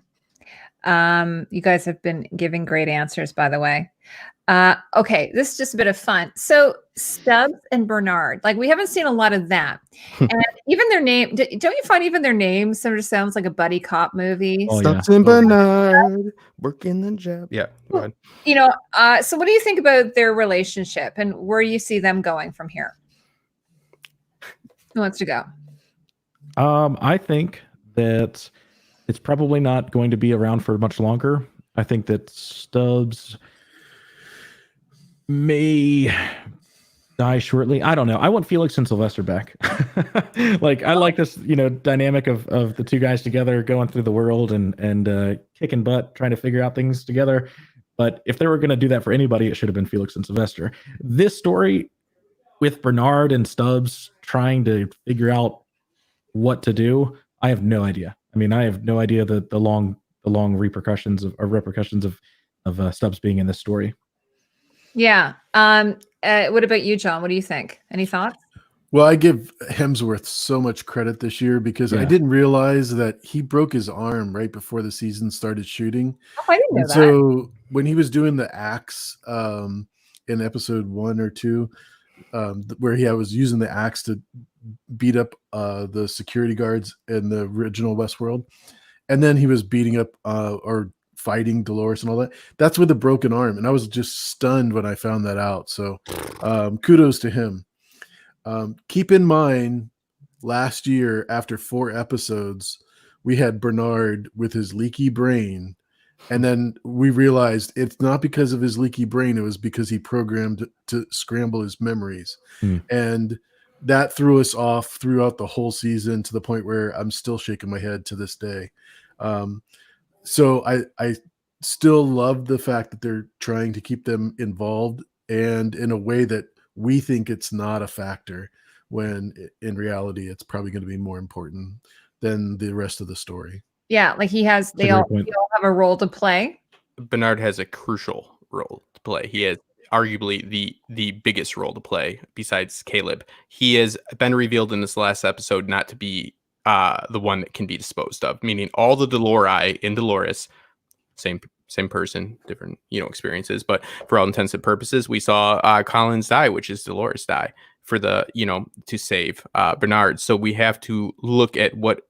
You guys have been giving great answers, by the way. Okay, this is just a bit of fun. So Stubbs and Bernard, we haven't seen a lot of that. And even their name, don't you find even their names sort of sounds like a buddy cop movie? Oh, Stubbs and Bernard working the job. Yeah. Go ahead. So what do you think about their relationship and where you see them going from here? Who wants to go? I think that it's probably not going to be around for much longer. I think that Stubbs may die shortly. I don't know. I want Felix and Sylvester back. I like this, dynamic of the two guys together going through the world and kicking butt, trying to figure out things together. But if they were going to do that for anybody, it should have been Felix and Sylvester. This story with Bernard and Stubbs trying to figure out what to do, I have no idea. I mean, I have no idea the long repercussions of Stubbs being in this story. Yeah. What about you, John? What do you think? Any thoughts? Well, I give Hemsworth so much credit this year because I didn't realize that he broke his arm right before the season started shooting. Oh, I didn't know that. So when he was doing the axe in episode 1 or 2, where he was using the axe to beat up the security guards in the original Westworld, and then he was beating up or fighting Dolores and all that. That's with a broken arm, and I was just stunned when I found that out. So kudos to him. Keep in mind, last year after 4 episodes, we had Bernard with his leaky brain, and then we realized it's not because of his leaky brain, it was because he programmed to scramble his memories. And that threw us off throughout the whole season to the point where I'm still shaking my head to this day. So I still love the fact that they're trying to keep them involved and in a way that we think it's not a factor, when in reality it's probably going to be more important than the rest of the story. Yeah, they all have a role to play. Bernard has a crucial role to play. He has arguably the biggest role to play besides Caleb. He has been revealed in this last episode not to be the one that can be disposed of, meaning all the Dolores in Dolores, same person, different experiences, but for all intents and purposes, we saw Collins die, which is Dolores die for the to save Bernard. So we have to look at what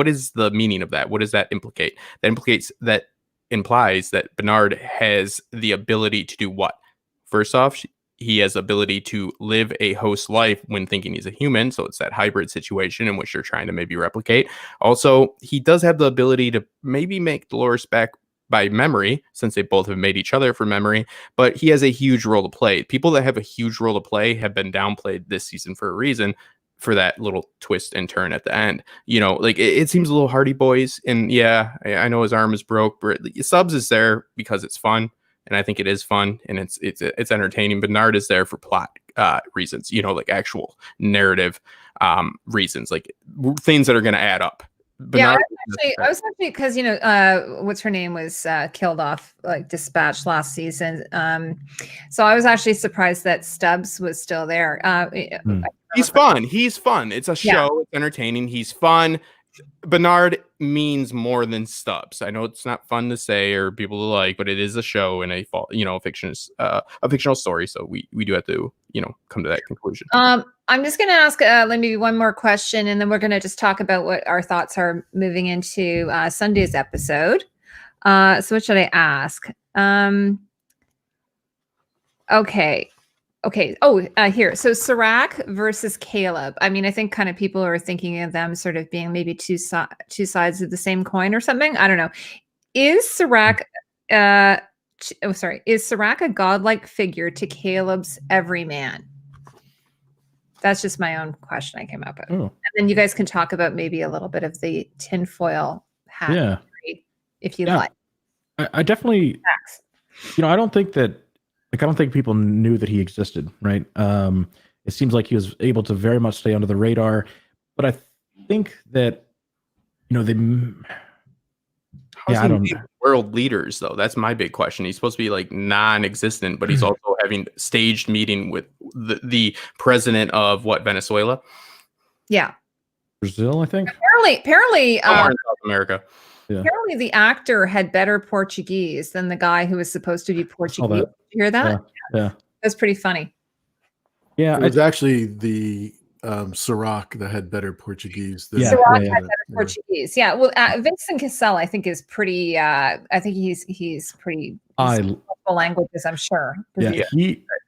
is the meaning of that. What does that implicate? That implicates that implies that Bernard has the ability to do what? First off, he has ability to live a host life when thinking he's a human. So it's that hybrid situation in which they're trying to maybe replicate. Also, he does have the ability to maybe make Dolores back by memory, since they both have made each other for memory, but he has a huge role to play. People that have a huge role to play have been downplayed this season for a reason, for that little twist and turn at the end. Like it seems a little Hardy Boys, and yeah, I know his arm is broke, but Subs is there because it's fun. And I think it is fun, and it's entertaining. Bernard is there for plot reasons, like actual narrative reasons, like things that are going to add up. Bernard I was actually because what's her name was killed off, like dispatched last season. So I was actually surprised that Stubbs was still there. He's fun. It's a show. It's entertaining. He's fun. Bernard means more than Stubbs. I know it's not fun to say or people to like, but it is a show and a fictional story. So we do have to come to that conclusion. I'm just going to ask maybe one more question, and then we're going to just talk about what our thoughts are moving into Sunday's episode. So what should I ask? Okay. Oh, here. So Serac versus Caleb. I mean, I think kind of people are thinking of them sort of being maybe two sides of the same coin or something. I don't know. Is Serac is Serac a godlike figure to Caleb's everyman? That's just my own question I came up with. And then you guys can talk about maybe a little bit of the tinfoil hat theory, if you'd like. I definitely, I don't think that, I don't think people knew that he existed, right? It seems like he was able to very much stay under the radar, but I think that, they... I don't know. World leaders, though. That's my big question. He's supposed to be like non-existent, but he's also having staged meeting with the president of Venezuela? Yeah. Brazil, I think. Apparently, Somewhere in South America. Yeah. Apparently, the actor had better Portuguese than the guy who was supposed to be Portuguese. Did you hear that? Yeah. That's pretty funny. Yeah. It was actually the Serac that had better Portuguese. Serac had better Portuguese. Yeah. Well, Vincent Cassel, I think, is pretty. I think he's pretty. Languages, I'm sure. Yeah.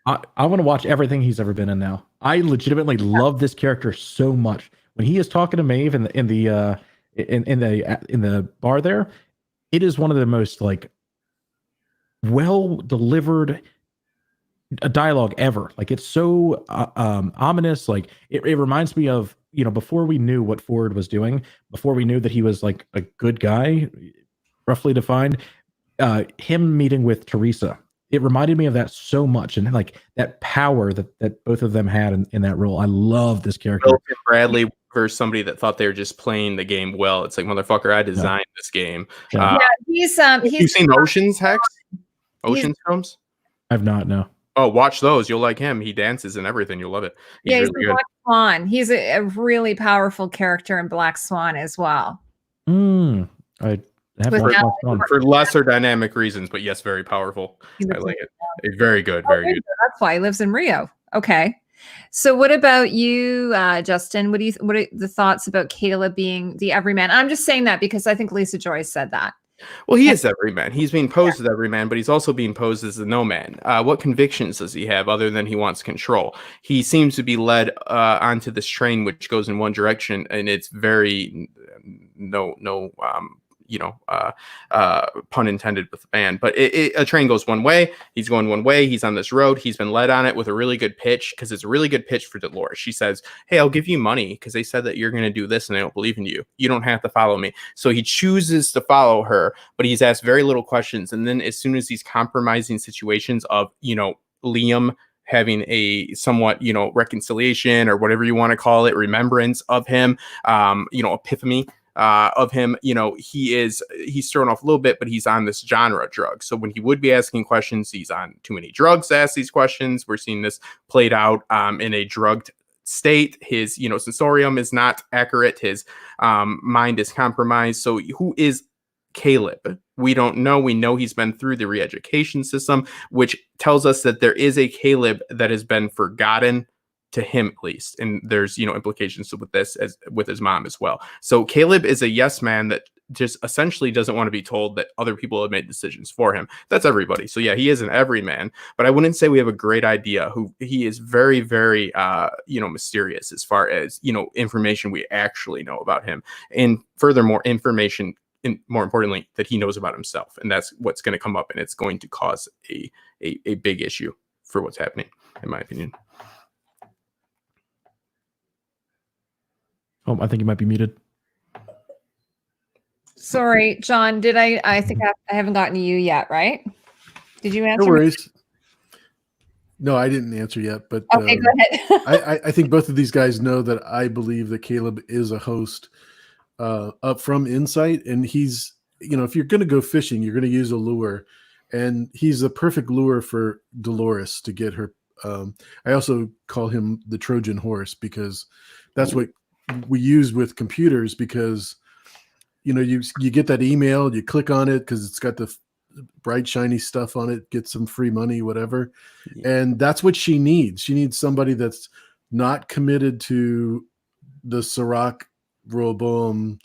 I want to watch everything he's ever been in now. I legitimately love this character so much. When he is talking to Maeve in the bar there, it is one of the most like well delivered dialogue ever. Like it's so ominous. Like it reminds me of before we knew what Ford was doing, before we knew that he was like a good guy, roughly defined. Him meeting with Teresa, it reminded me of that so much, and like that power that both of them had in that role. I love this character. Bradley versus somebody that thought they were just playing the game well. It's like, motherfucker, I designed this game. He's you've seen Ocean's Hex? Ocean's films? I've not, no. Oh, watch those. You'll like him. He dances and everything. You'll love it. He's really Black Swan. He's a really powerful character in Black Swan as well. I haven't watched Black Swan. For lesser dynamic reasons, but yes, very powerful. I like it. It's very good. Very good. That's why he lives in Rio. Okay. So what about you, Justin? What are the thoughts about Caleb being the everyman? I'm just saying that because I think Lisa Joy said that. Well, he is everyman. He's being posed as everyman, but he's also being posed as the no man. What convictions does he have other than he wants control? He seems to be led onto this train, which goes in one direction, and it's very pun intended with the band, but a train goes one way. He's going one way. He's on this road. He's been led on it with a really good pitch because it's a really good pitch for Dolores. She says, hey, I'll give you money because they said that you're going to do this and they don't believe in you. You don't have to follow me. So he chooses to follow her, but he's asked very little questions. And then as soon as these compromising situations of, Liam having a somewhat, reconciliation or whatever you want to call it, remembrance of him, epiphany, of him, he's thrown off a little bit, but he's on this genre drug. So when he would be asking questions, he's on too many drugs to ask these questions. We're seeing this played out in a drugged state. His, sensorium is not accurate. His mind is compromised. So who is Caleb? We don't know. We know he's been through the re-education system, which tells us that there is a Caleb that has been forgotten, to him at least, and there's implications with this as with his mom as well. So Caleb is a yes man that just essentially doesn't want to be told that other people have made decisions for him. That's everybody. So yeah, he is an everyman, but I wouldn't say we have a great idea who he is. Very, very, mysterious as far as, information we actually know about him. And furthermore, information, and more importantly, that he knows about himself. And that's what's going to come up, and it's going to cause a big issue for what's happening, in my opinion. Oh, I think you might be muted. Sorry, John, I think I haven't gotten to you yet, right? Did you answer? No worries. No, I didn't answer yet, but okay, go ahead. I think both of these guys know that I believe that Caleb is a host up from Insight, and he's, if you're going to go fishing, you're going to use a lure, and he's the perfect lure for Dolores to get her. I also call him the Trojan horse, because that's what we use with computers, because you get that email, you click on it because it's got the bright shiny stuff on it, get some free money, whatever. And that's what she needs. She needs somebody that's not committed to the Serac Rehoboam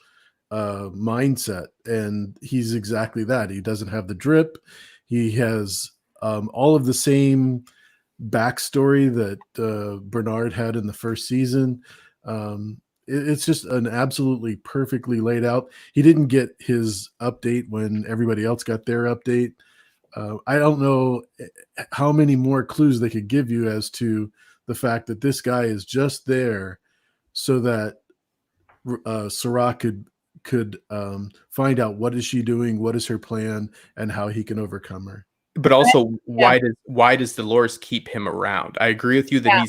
mindset, and he's exactly that. He doesn't have the drip. He has all of the same backstory that Bernard had in the first season. It's just an absolutely perfectly laid out. He didn't get his update when everybody else got their update. I don't know how many more clues they could give you as to the fact that this guy is just there so that Serac could find out what is she doing, what is her plan, and how he can overcome her. But also, why does Dolores keep him around? I agree with you that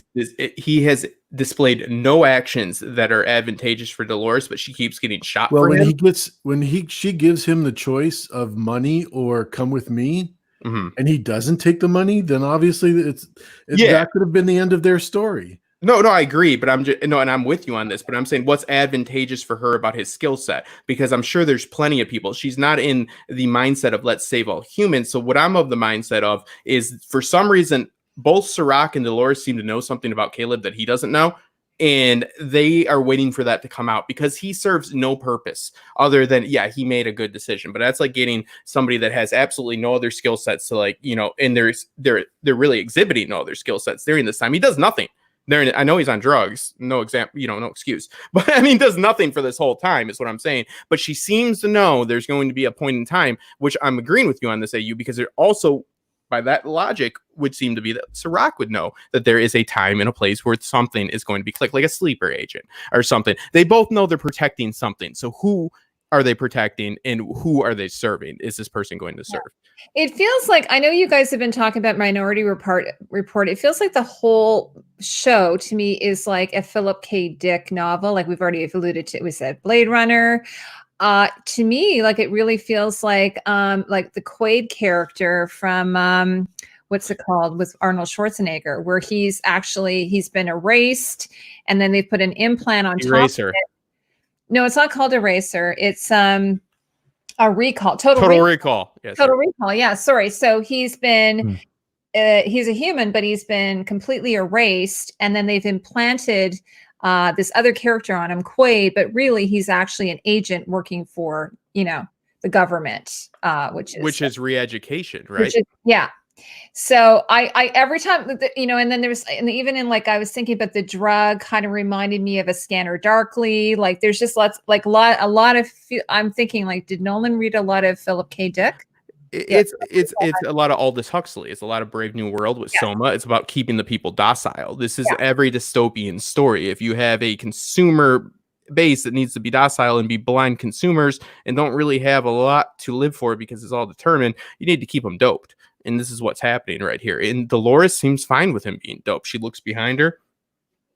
he has displayed no actions that are advantageous for Dolores, but she keeps getting shot. Well, for him. She gives him the choice of money or come with me, and he doesn't take the money, then obviously that could have been the end of their story. No, I agree, but and I'm with you on this, but I'm saying what's advantageous for her about his skill set, because I'm sure there's plenty of people. She's not in the mindset of let's save all humans. So what I'm of the mindset of is, for some reason, both Serac and Dolores seem to know something about Caleb that he doesn't know. And they are waiting for that to come out, because he serves no purpose other than, he made a good decision. But that's like getting somebody that has absolutely no other skill sets to, and they're really exhibiting no other skill sets during this time. He does nothing. I know he's on drugs, no excuse, but I mean, does nothing for this whole time is what I'm saying. But she seems to know there's going to be a point in time, which I'm agreeing with you on this, AU, because there also, by that logic, would seem to be that Serac would know that there is a time and a place where something is going to be clicked, like a sleeper agent or something. They both know they're protecting something. So who are they protecting, and who are they serving? Is this person going to serve? It feels like, I know you guys have been talking about Minority Report. It feels like the whole show to me is like a Philip K. Dick novel. Like we've already alluded to, we said Blade Runner. To me, like it really feels like the Quaid character from what's it called, with Arnold Schwarzenegger, where he's been erased, and then they put an implant on Eraser. top of it. No, it's not called Eraser. It's a recall. Total Recall. Yes, Total Recall. Yeah. Sorry. So he's been, he's a human, but he's been completely erased. And then they've implanted this other character on him, Quaid, but really he's actually an agent working for, the government, which is re-education, right? So I every time, and then even in I was thinking about the drug kind of reminded me of a Scanner Darkly. Like there's just a lot of, I'm thinking did Nolan read a lot of Philip K. Dick? It's a lot of Aldous Huxley. It's a lot of Brave New World with Soma. It's about keeping the people docile. This is every dystopian story. If you have a consumer base that needs to be docile and be blind consumers and don't really have a lot to live for because it's all determined, you need to keep them doped. And this is what's happening right here. And Dolores seems fine with him being dope. She looks behind her.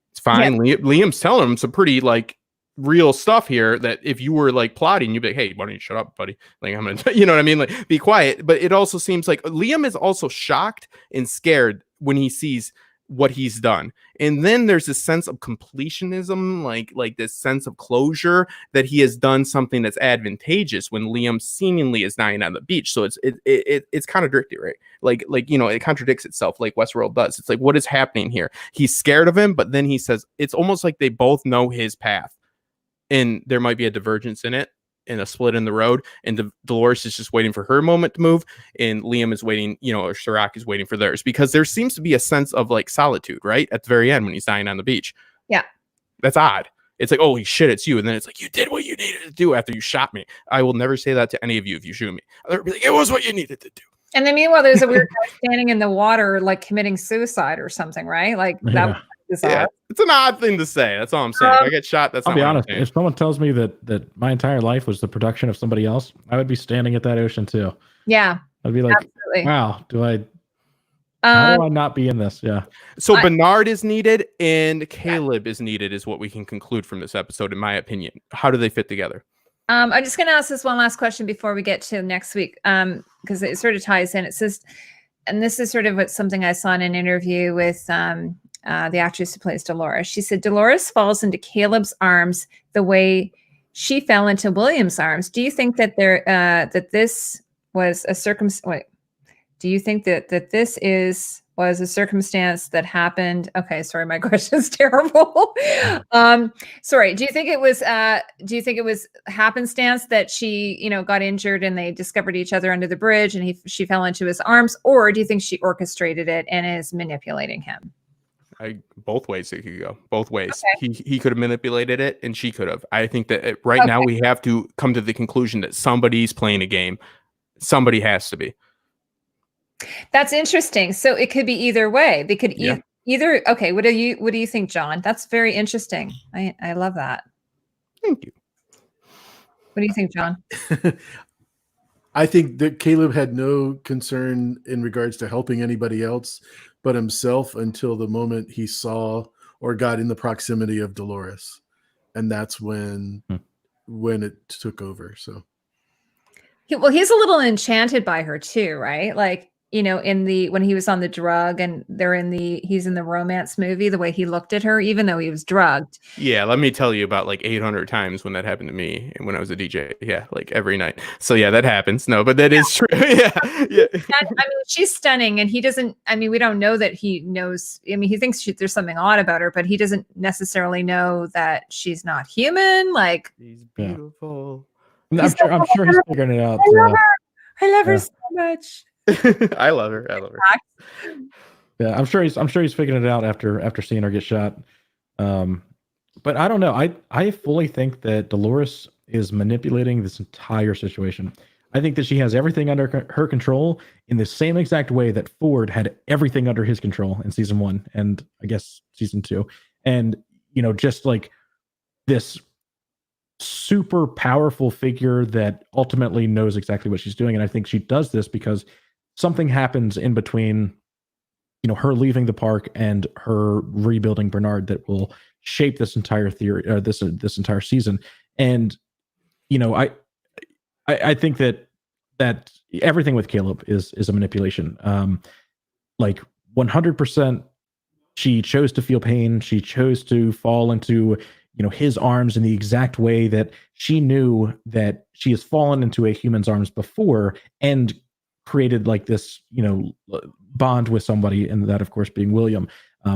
It's fine. Yeah. Liam's telling him some pretty real stuff here that if you were plotting, you'd be like, hey, why don't you shut up, buddy? I'm going to, you know what I mean? Be quiet. But it also seems like Liam is also shocked and scared when he sees what he's done. And then there's this sense of completionism, like this sense of closure that he has done something that's advantageous when Liam seemingly is dying on the beach. So it's contradictory, right? It contradicts itself like Westworld does. It's what is happening here? He's scared of him, but then he says it's almost like they both know his path and there might be a divergence in it. in a split in the road, and Dolores is just waiting for her moment to move, and Liam is waiting, or Serac is waiting for theirs, because there seems to be a sense of like solitude right at the very end when he's dying on the beach. Yeah, that's odd. It's like, holy shit, it's you. And then it's like, you did what you needed to do after you shot me. I will never say that to any of you if you shoot me. I'll be like, it was what you needed to do. And then meanwhile, there's a weird guy standing in the water, like committing suicide or something, right? Like that was bizarre. Yeah, it's an odd thing to say. That's all I'm saying. If I get shot, that's I'll not be what honest. I'm saying. If someone tells me that my entire life was the production of somebody else, I would be standing at that ocean too. Yeah. I'd be like, absolutely. wow, how do I not be in this? Yeah. So Bernard is needed and Caleb is needed, is what we can conclude from this episode, in my opinion. How do they fit together? I'm just going to ask this one last question before we get to next week, because it sort of ties in. It says, and this is sort of something I saw in an interview with the actress who plays Dolores. She said, Dolores falls into Caleb's arms the way she fell into William's arms. Do you think that that this was a circumstance? Do you think that this was a circumstance that happened? Okay, sorry, my question's terrible. Sorry. Do you think it was happenstance that she, got injured and they discovered each other under the bridge and she fell into his arms, or do you think she orchestrated it and is manipulating him? Both ways it could go. Both ways. Okay. He could have manipulated it, and she could have. I think that right now we have to come to the conclusion that somebody's playing a game. Somebody has to be. That's interesting. So it could be either way. They could either. Okay. What do you think, John? That's very interesting. I love that. Thank you. What do you think, John? I think that Caleb had no concern in regards to helping anybody else but himself until the moment he saw or got in the proximity of Dolores. And that's when it took over. So he's a little enchanted by her too, right? Like, when he was on the drug and he's in the romance movie, the way he looked at her, even though he was drugged. Yeah. Let me tell you about like 800 times when that happened to me and when I was a DJ. Yeah. Like every night. So yeah, that happens. No, but that is true. Yeah. And, she's stunning, and he doesn't, we don't know that he knows. He thinks there's something odd about her, but he doesn't necessarily know that she's not human. Like, she's beautiful. I'm sure he's figuring it out. I love her so much. I love her. Yeah, I'm sure he's figuring it out after seeing her get shot. But I don't know. I fully think that Dolores is manipulating this entire situation. I think that she has everything under her control in the same exact way that Ford had everything under his control in season 1 and I guess season 2. And just like this super powerful figure that ultimately knows exactly what she's doing. And I think she does this because something happens in between, her leaving the park and her rebuilding Bernard that will shape this entire theory, or this entire season. And, I think that everything with Caleb is a manipulation. Like 100%, she chose to feel pain. She chose to fall into, his arms in the exact way that she knew that she has fallen into a human's arms before and created like this, bond with somebody, and that of course being William,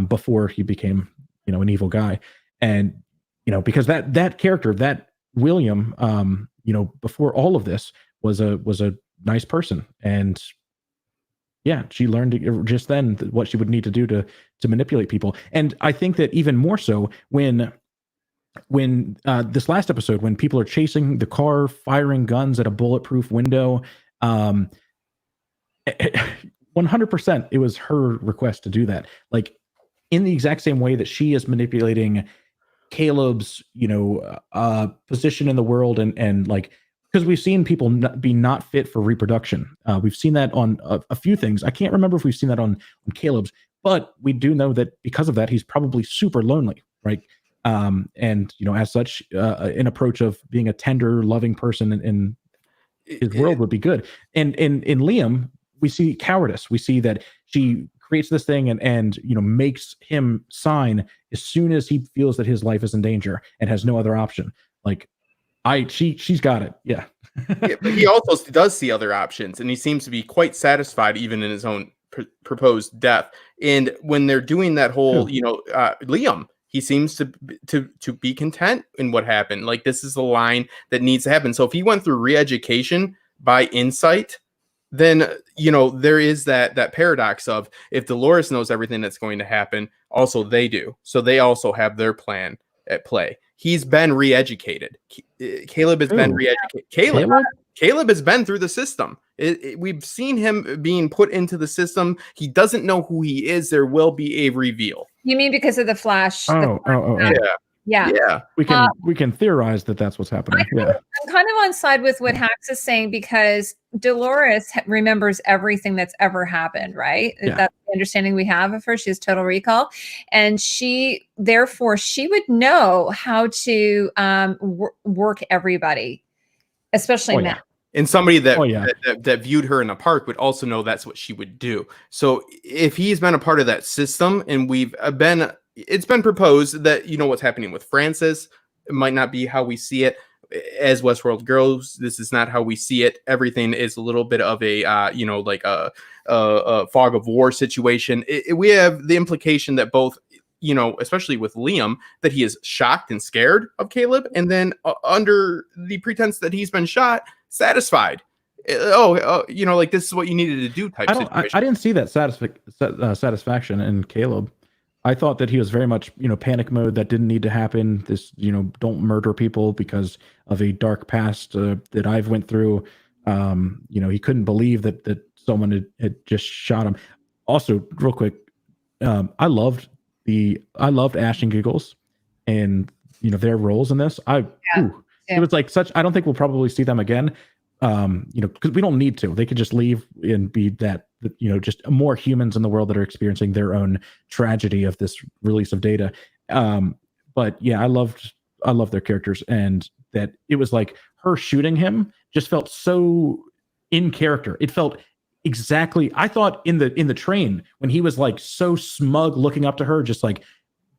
before he became, an evil guy. And, because that character, that William, before all of this was a nice person. And yeah, she learned just then what she would need to do to manipulate people. And I think that even more so when this last episode, when people are chasing the car, firing guns at a bulletproof window, 100% it was her request to do that. Like in the exact same way that she is manipulating Caleb's, position in the world, and like, because we've seen people be not fit for reproduction. We've seen that on a few things. I can't remember if we've seen that on Caleb's, but we do know that because of that, he's probably super lonely, right? And as such, an approach of being a tender, loving person in his world would be good. And in Liam, we see cowardice. We see that she creates this thing and makes him sign as soon as he feels that his life is in danger and has no other option. Like she's got it. Yeah. Yeah, but he also does see other options, and he seems to be quite satisfied even in his own proposed death. And when they're doing that whole, Liam, He seems to be content in what happened. Like, this is the line that needs to happen. So if he went through re-education by insight, then, you know, there is that paradox of, if Dolores knows everything that's going to happen, also they do. So they also have their plan at play. He's been re-educated. Caleb has been re-educated. Caleb has been through the system. We've seen him being put into the system. He doesn't know who he is. There will be a reveal. You mean because of the Flash? Yeah. We can theorize that that's what's happening. I'm kind of on side with what Hax is saying, because Dolores remembers everything that's ever happened, right? Yeah. That's the understanding we have of her. She has total recall, and therefore she would know how to work everybody, especially now. And somebody that viewed her in a park would also know that's what she would do. So if he's been a part of that system, and it's been proposed that, you know, what's happening with Francis, it might not be how we see it as Westworld grows. This is not how we see it. Everything is a little bit of a, like a fog of war situation. We have the implication that both, you know, especially with Liam, that he is shocked and scared of Caleb, and then under the pretense that he's been shot, satisfied. You know, like, this is what you needed to do type situation. I didn't see that satisfaction in Caleb. I thought that he was very much, you know, panic mode. That didn't need to happen. This, you know, don't murder people because of a dark past that I've went through. You know, he couldn't believe that someone had just shot him. Also, real quick, I loved Ash and Giggles, and, you know, their roles in this. It was like such. I don't think we'll probably see them again. You know, because we don't need to. They could just leave and be that, you know, just more humans in the world that are experiencing their own tragedy of this release of data. But yeah, I loved their characters, and that it was like her shooting him just felt so in character. It felt exactly. I thought in the train when he was like so smug, looking up to her, just like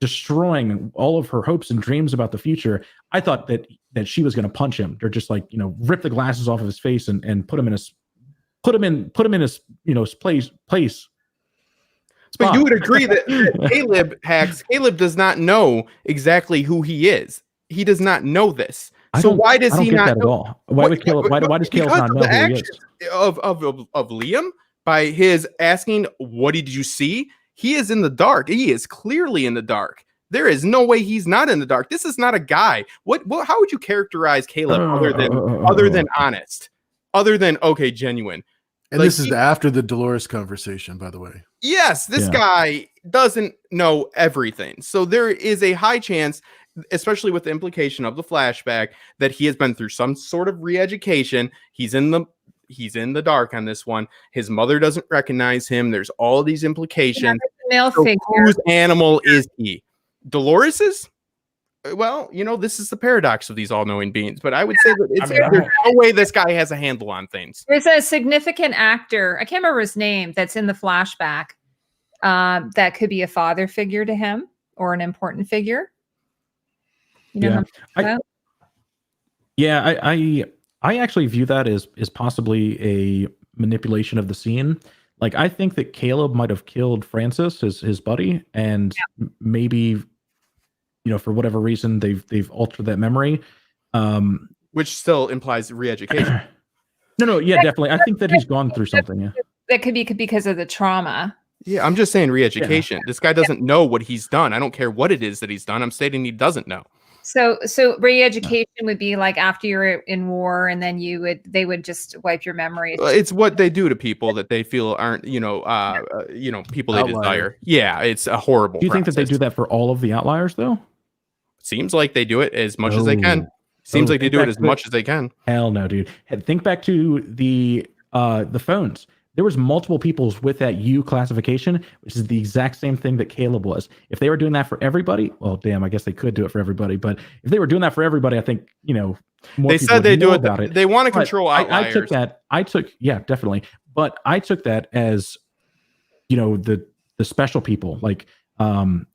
destroying all of her hopes and dreams about the future. I thought that she was going to punch him, or just, like, you know, rip the glasses off of his face and put him in his you know, place. But you would agree that Caleb does not know exactly who he is. He does not know this. So why does he not know? Why does Caleb not know who he is? Of Liam, by his asking, what did you see? He is in the dark. He is clearly in the dark. There is no way he's not in the dark. This is not a guy. How would you characterize Caleb other than honest? Other than, okay, genuine. And like, this is after the Dolores conversation, by the way. Yes, this guy doesn't know everything. So there is a high chance, especially with the implication of the flashback, that he has been through some sort of re-education. He's in the dark on this one. His mother doesn't recognize him. There's all these implications. Male figure. Whose animal is he? Dolores's? Well, you know, this is the paradox of these all-knowing beings, but I would say that there's no way this guy has a handle on things. There's a significant actor, I can't remember his name, that's in the flashback, that could be a father figure to him, or an important figure. You know I actually view that as possibly a manipulation of the scene. Like, I think that Caleb might have killed Francis, his buddy, and maybe, you know, for whatever reason, they've altered that memory, which still implies re-education. No, definitely. I think that he's gone through something. Yeah, that could be because of the trauma. Yeah, I'm just saying re-education. This guy doesn't know what he's done. I don't care what it is that he's done. I'm stating he doesn't know. So re-education would be like after you're in war, and then they would just wipe your memory. It's what they do to people that they feel aren't, people they desire. Yeah, it's a horrible. Do you think that they do that for all of the outliers, though? Seems like they do it as much as they can. Seems like they do it as much as they can. Hell no, dude. Think back to the phones. There was multiple people with that U classification, which is the exact same thing that Caleb was. If they were doing that for everybody, well, damn, I guess they could do it for everybody. But if they were doing that for everybody, I think, you know, more they said they do it about it. They want to control outliers. Definitely. But I took that as, you know, the special people, like, you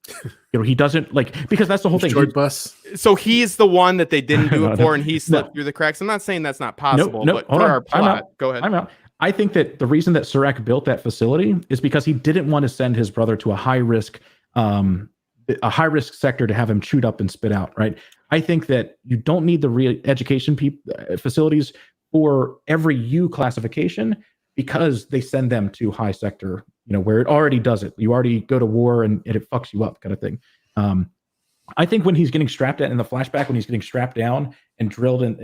know, he doesn't, like, because that's the whole thing. Short bus. So he's the one that they didn't do it for, and he slipped through the cracks. I'm not saying that's not possible, but for our plot, go ahead. I'm out. I think that the reason that Serac built that facility is because he didn't want to send his brother to a high risk a high risk sector to have him chewed up and spit out, right? I think that you don't need the re-education facilities for every U classification because they send them to high sector, where it already does it. You already go to war and it fucks you up, kind of thing. I think when he's getting strapped in the flashback, when he's getting strapped down and drilled and,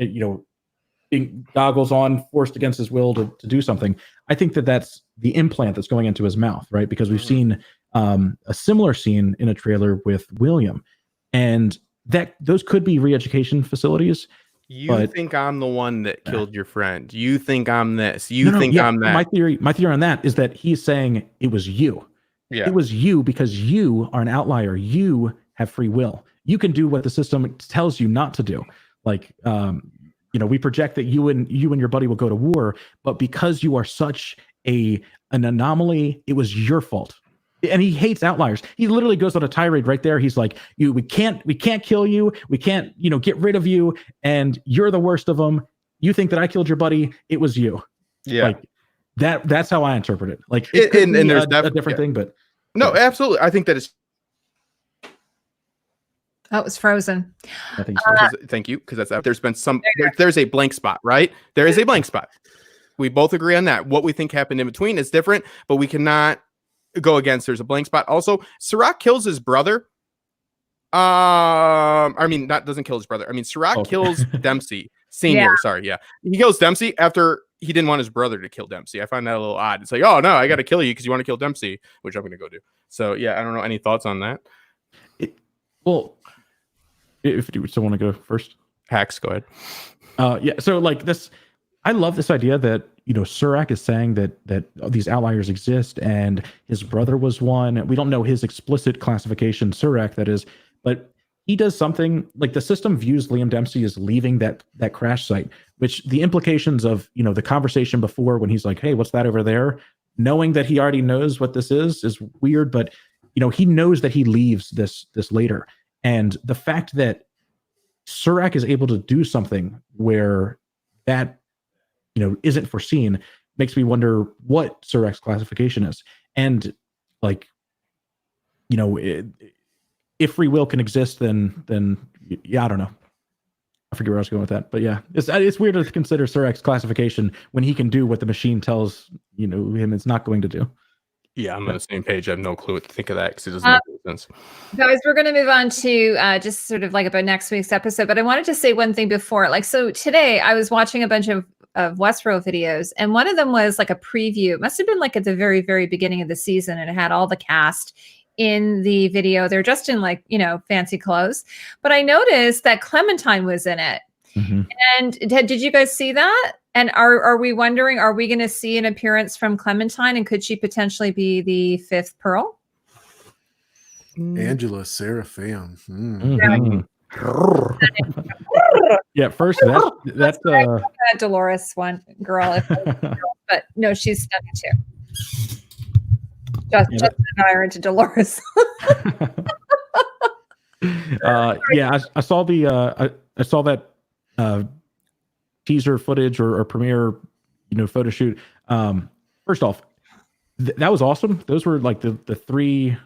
being goggles on, forced against his will to do something, I think that's the implant that's going into his mouth, right? Because we've seen a similar scene in a trailer with William, and those could be re-education facilities. You think I'm the one that killed your friend? You think I'm this? I'm that? My theory on that is that he's saying it was you. Yeah. It was you because you are an outlier. You have free will. You can do what the system tells you not to do. Like, we project that you and your buddy will go to war, but because you are such an anomaly, it was your fault. And he hates outliers. He literally goes on a tirade right there. He's like, we can't kill you. We can't, get rid of you. And you're the worst of them. You think that I killed your buddy. It was you. Yeah. Like that's how I interpret it. Like it could be there's a different thing, but no, absolutely. I think that it's. Oh, it was frozen. I think so. Thank you. Because there's been there's a blank spot, right? There is a blank spot. We both agree on that. What we think happened in between is different, but we cannot go against. There's a blank spot. Also, Serac kills his brother. Doesn't kill his brother. Serac kills Dempsey Senior. Yeah. Sorry, yeah, he kills Dempsey after he didn't want his brother to kill Dempsey. I find that a little odd. It's like, oh no, I got to kill you because you want to kill Dempsey, which I'm going to go do. So yeah, I don't know. Any thoughts on that? Well, if you still want to go first, Hacks, go ahead. Yeah. So like this, I love this idea that Serac is saying that these outliers exist, and his brother was one. We don't know his explicit classification, Serac, that is, but he does something like the system views Liam Dempsey as leaving that crash site, which the implications of the conversation before when he's like, hey, what's that over there? Knowing that he already knows what this is weird, but he knows that he leaves this later, and the fact that Serac is able to do something where that isn't foreseen makes me wonder what Serac's classification is. And like, if free will can exist, then yeah, I don't know. I forget where I was going with that, but yeah, it's weird to consider Serac's classification when he can do what the machine tells him it's not going to do. Yeah, I'm on the same page. I have no clue what to think of that because it doesn't make any sense. Guys, we're going to move on to just sort of like about next week's episode, but I wanted to say one thing before. Like, so today I was watching a bunch of Westworld videos, and one of them was like a preview. It must have been like at the very, very beginning of the season, and it had all the cast in the video. They're just in like, fancy clothes. But I noticed that Clementine was in it. Mm-hmm. And did you guys see that? And are we wondering, are we going to see an appearance from Clementine, and could she potentially be the fifth Pearl? Angela Seraphim. Mm-hmm. Yeah, first that's Dolores one girl, but no, she's stunning too. Justin and I are into Dolores. Yeah, I saw I saw that teaser footage or premiere photo shoot. First off, that was awesome. Those were like the three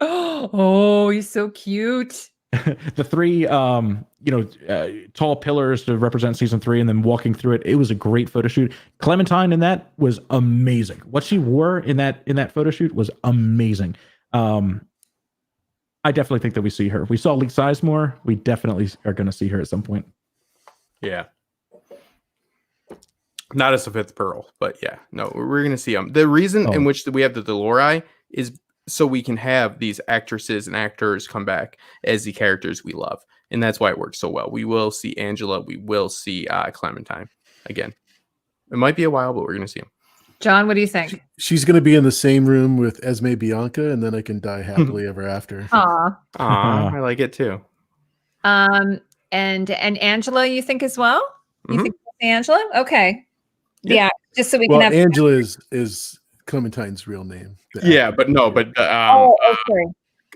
oh, he's so cute. The three tall pillars to represent season 3, and then walking through it. It was a great photo shoot. Clementine in that was amazing. What she wore in that photo shoot was amazing. I definitely think that we see her. We saw Lee Sizemore. We definitely are going to see her at some point. Yeah. Not as the fifth Pearl, but yeah, no, we're going to see them. The reason in which we have the Delori is so we can have these actresses and actors come back as the characters we love. And that's why it works so well. We will see Angela. We will see Clementine again. It might be a while, but we're going to see them. John, what do you think? She's going to be in the same room with Esme Bianca, and then I can die happily ever after. Aw, I like it too. and Angela, you think as well? You think Angela? Okay. Yeah, just so we can have Angela is Clementine's real name. Yeah, but no, but okay.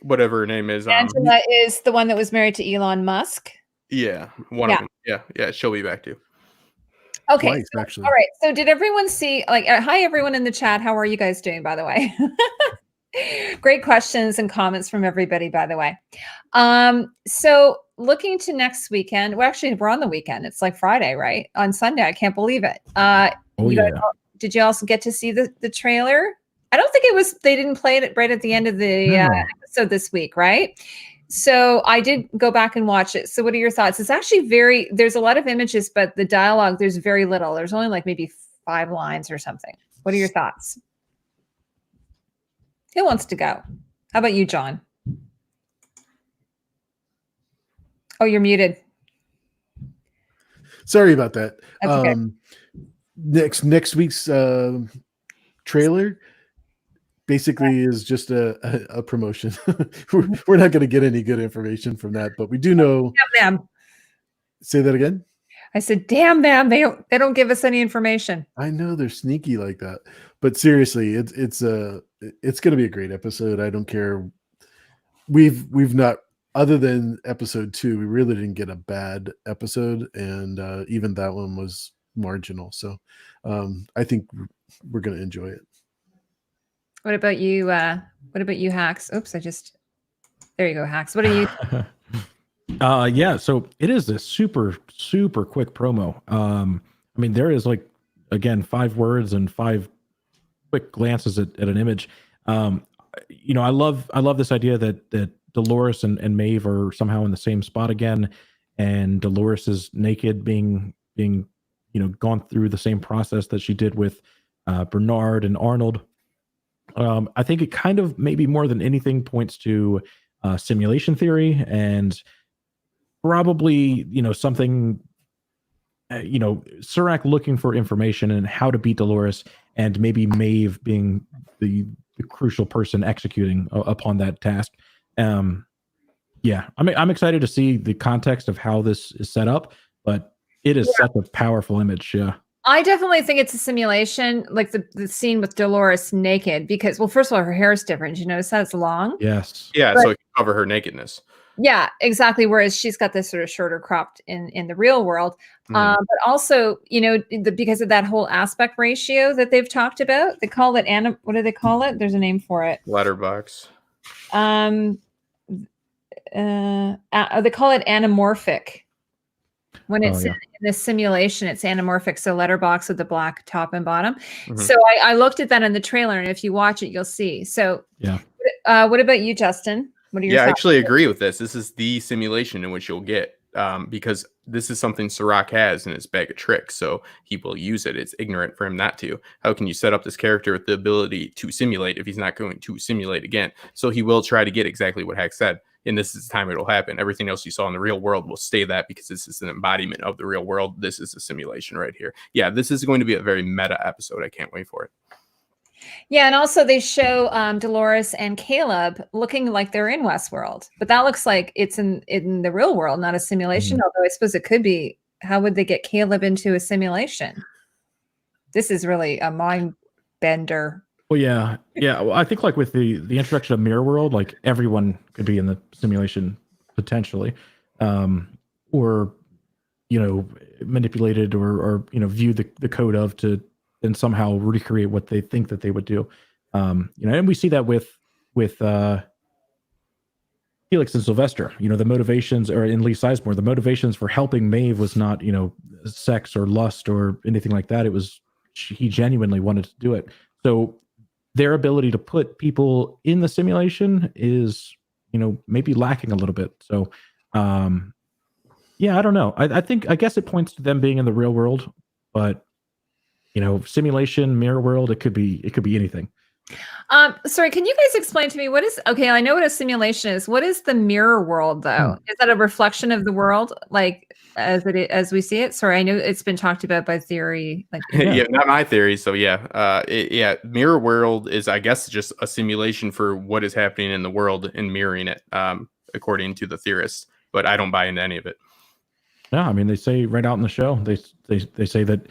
Whatever her name is. Angela is the one that was married to Elon Musk. Yeah, one of them. Yeah, she'll be back too. Okay. Twice, actually. All right. So did everyone see, like, hi, everyone in the chat. How are you guys doing, by the way? Great questions and comments from everybody, by the way. So looking to next weekend, well, actually, we're on the weekend. It's like Friday, right? On Sunday. I can't believe it. You guys, did you also get to see the trailer? I don't think it was, they didn't play it right at the end of the episode this week, right? So I did go back and watch it. So what are your thoughts? It's actually there's a lot of images, but the dialogue, there's very little. There's only like maybe 5 lines or something. What are your thoughts? Who wants to go? How about you, John? Oh, you're muted. Sorry about that. That's okay. Next week's trailer basically is just a promotion. We're not going to get any good information from that, but we do know. Damn them. Say that again. I said, damn them. They don't give us any information. I know they're sneaky like that, but seriously, it's going to be a great episode. I don't care. We've not, other than episode 2, we really didn't get a bad episode, and even that one was marginal. So I think we're going to enjoy it. What about you? What about you, Hacks? Oops, there you go, Hacks. What are you? Yeah, so it is a super quick promo. I mean, there is, like, again, 5 words and 5 quick glances at an image. You know, I love this idea that Dolores and Maeve are somehow in the same spot again, and Dolores is naked, being you know, gone through the same process that she did with Bernard and Arnold. I think it kind of, maybe more than anything, points to simulation theory, and probably, you know, something, you know, Serac looking for information and how to beat Dolores, and maybe Maeve being the crucial person executing upon that task. Yeah, I'm excited to see the context of how this is set up, but it is such a powerful image. Yeah. I definitely think it's a simulation, like the scene with Dolores naked, because, well, first of all, her hair is different. You notice that it's long? Yes. Yeah, so it can cover her nakedness. Yeah, exactly. Whereas she's got this sort of shorter cropped in the real world. But also, you know, because of that whole aspect ratio that they've talked about, they call it what do they call it? There's a name for it. Letterbox. They call it anamorphic. When it's in the simulation, it's anamorphic. So letterbox with the black top and bottom. So I looked at that in the trailer, and if you watch it, you'll see. So yeah. What about you, Justin? What are your thoughts? I actually agree with this. This is the simulation in which you'll get, because this is something Serac has in his bag of tricks, so he will use it. It's ignorant for him not to. How can you set up this character with the ability to simulate if he's not going to simulate again? So he will try to get exactly what Hack said, and this is the time it'll happen. Everything else you saw in the real world will stay that, because this is an embodiment of the real world. This is a simulation right here. Yeah, this is going to be a very meta episode. I can't wait for it. Yeah, and also they show Dolores and Caleb looking like they're in Westworld, but that looks like it's in the real world, not a simulation. Although I suppose it could be. How would they get Caleb into a simulation? This is really a mind bender. Well, yeah. Well, I think, like, with the introduction of Mirror World, like, everyone could be in the simulation potentially, or, you know, manipulated or you know, view the code of to and somehow recreate what they think that they would do. You know, and we see that with Felix and Sylvester. You know, the motivations, or in Lee Sizemore, the motivations for helping Maeve was not, you know, sex or lust or anything like that. It was he genuinely wanted to do it. So their ability to put people in the simulation is, you know, maybe lacking a little bit. So yeah, I don't know. I guess it points to them being in the real world, but, you know, simulation, mirror world, it could be anything. Sorry, can you guys explain to me okay, I know what a simulation is. What is the mirror world, though? Is that a reflection of the world, like as we see it? Sorry, I know it's been talked about by theory. Like, yeah, not my theory. So yeah, mirror world is, I guess, just a simulation for what is happening in the world and mirroring it, according to the theorists. But I don't buy into any of it. No, I mean, they say right out in the show, they say that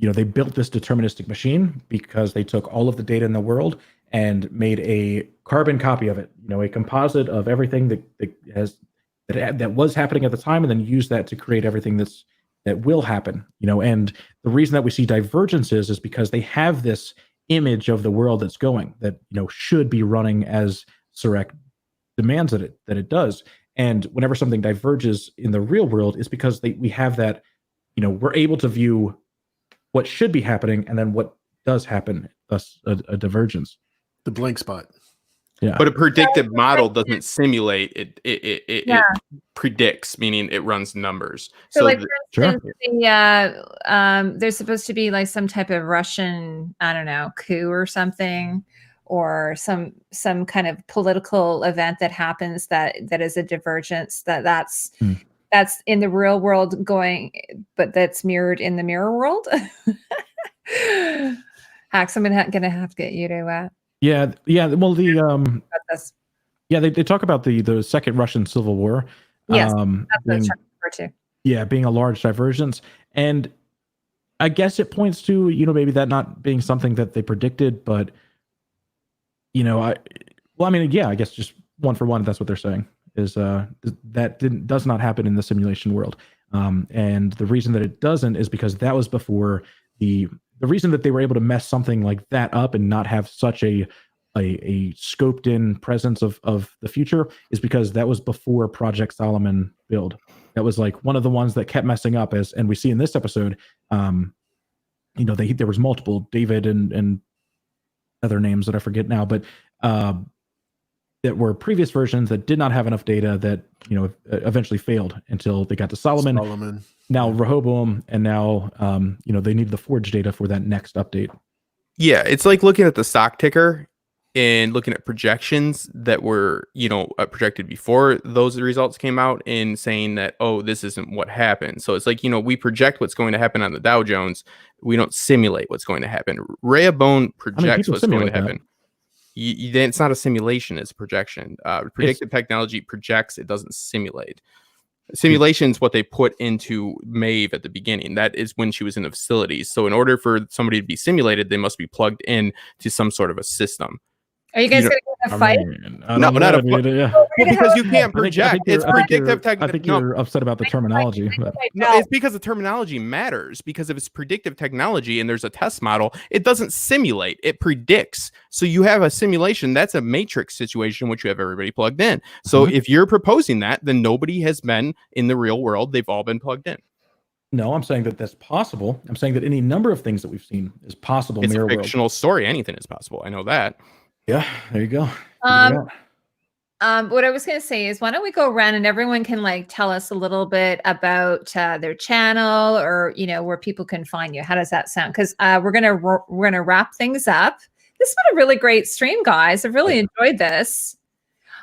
you know, they built this deterministic machine because they took all of the data in the world and made a carbon copy of it, you know, a composite of everything that was happening at the time, and then used that to create everything that's that will happen, and the reason that we see divergences is because they have this image of the world that's going, that should be running as Serac demands that it does. And whenever something diverges in the real world, it's because we have that, we're able to view what should be happening and then what does happen, thus a divergence. The blank spot. Yeah. But a predictive model doesn't simulate it. It predicts, meaning it runs numbers. So like, for instance, there's supposed to be like some type of Russian, I don't know, coup or something, or some kind of political event that happens that is a divergence that's in the real world going, but that's mirrored in the mirror world. Hax, I'm gonna have to get you to Yeah. Well, they talk about the Second Russian Civil War. Yes, that's what I was trying to refer to. Yeah, being a large divergence, and I guess it points to maybe that not being something that they predicted, but I guess just one for one, that's what they're saying is that does not happen in the simulation world, and the reason that it doesn't is because that was before the reason that they were able to mess something like that up and not have such a scoped in presence of the future is because that was before Project Solomon build. That was like one of the ones that kept messing up, and we see in this episode, there was multiple David and other names that I forget now, but that were previous versions that did not have enough data that eventually failed until they got to Solomon. Now Rehoboam, and now they need the Forge data for that next update. Yeah, it's like looking at the stock ticker and looking at projections that were projected before those results came out and saying that, oh, this isn't what happened. So it's like, we project what's going to happen on the Dow Jones. We don't simulate what's going to happen. Rehoboam projects what's going to happen. It's not a simulation, it's a projection. Predictive technology projects, it doesn't simulate. Simulation is what they put into Maeve at the beginning. That is when she was in the facilities. So in order for somebody to be simulated, they must be plugged in to some sort of a system. Are you guys going to get a fight? No, not a fight. Well, because you can't project. It's predictive technology. I think you're upset about the terminology. No, it's because the terminology matters. Because if it's predictive technology and there's a test model, it doesn't simulate. It predicts. So you have a simulation. That's a matrix situation in which you have everybody plugged in. So if you're proposing that, then nobody has been in the real world. They've all been plugged in. No, I'm saying that that's possible. I'm saying that any number of things that we've seen is possible. It's a fictional story. Anything is possible. I know that. Yeah, there you go. What I was going to say is, why don't we go around and everyone can tell us a little bit about their channel, or where people can find you. How does that sound? Because we're gonna wrap things up. This has been a really great stream, guys. I've really enjoyed this.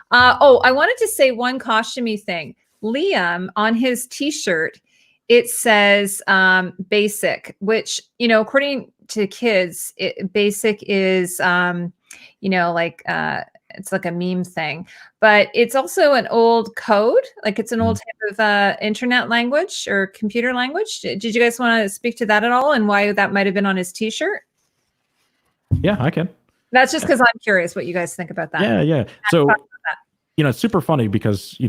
I wanted to say one costumey thing. Liam, on his T-shirt, it says basic, which according to kids, basic is it's like a meme thing, but it's also an old code. It's an old type of internet language or computer language. Did you guys want to speak to that at all, and why that might have been on his T-shirt? Yeah, I can. That's just because I'm curious what you guys think about that. Yeah. So, it's super funny because, he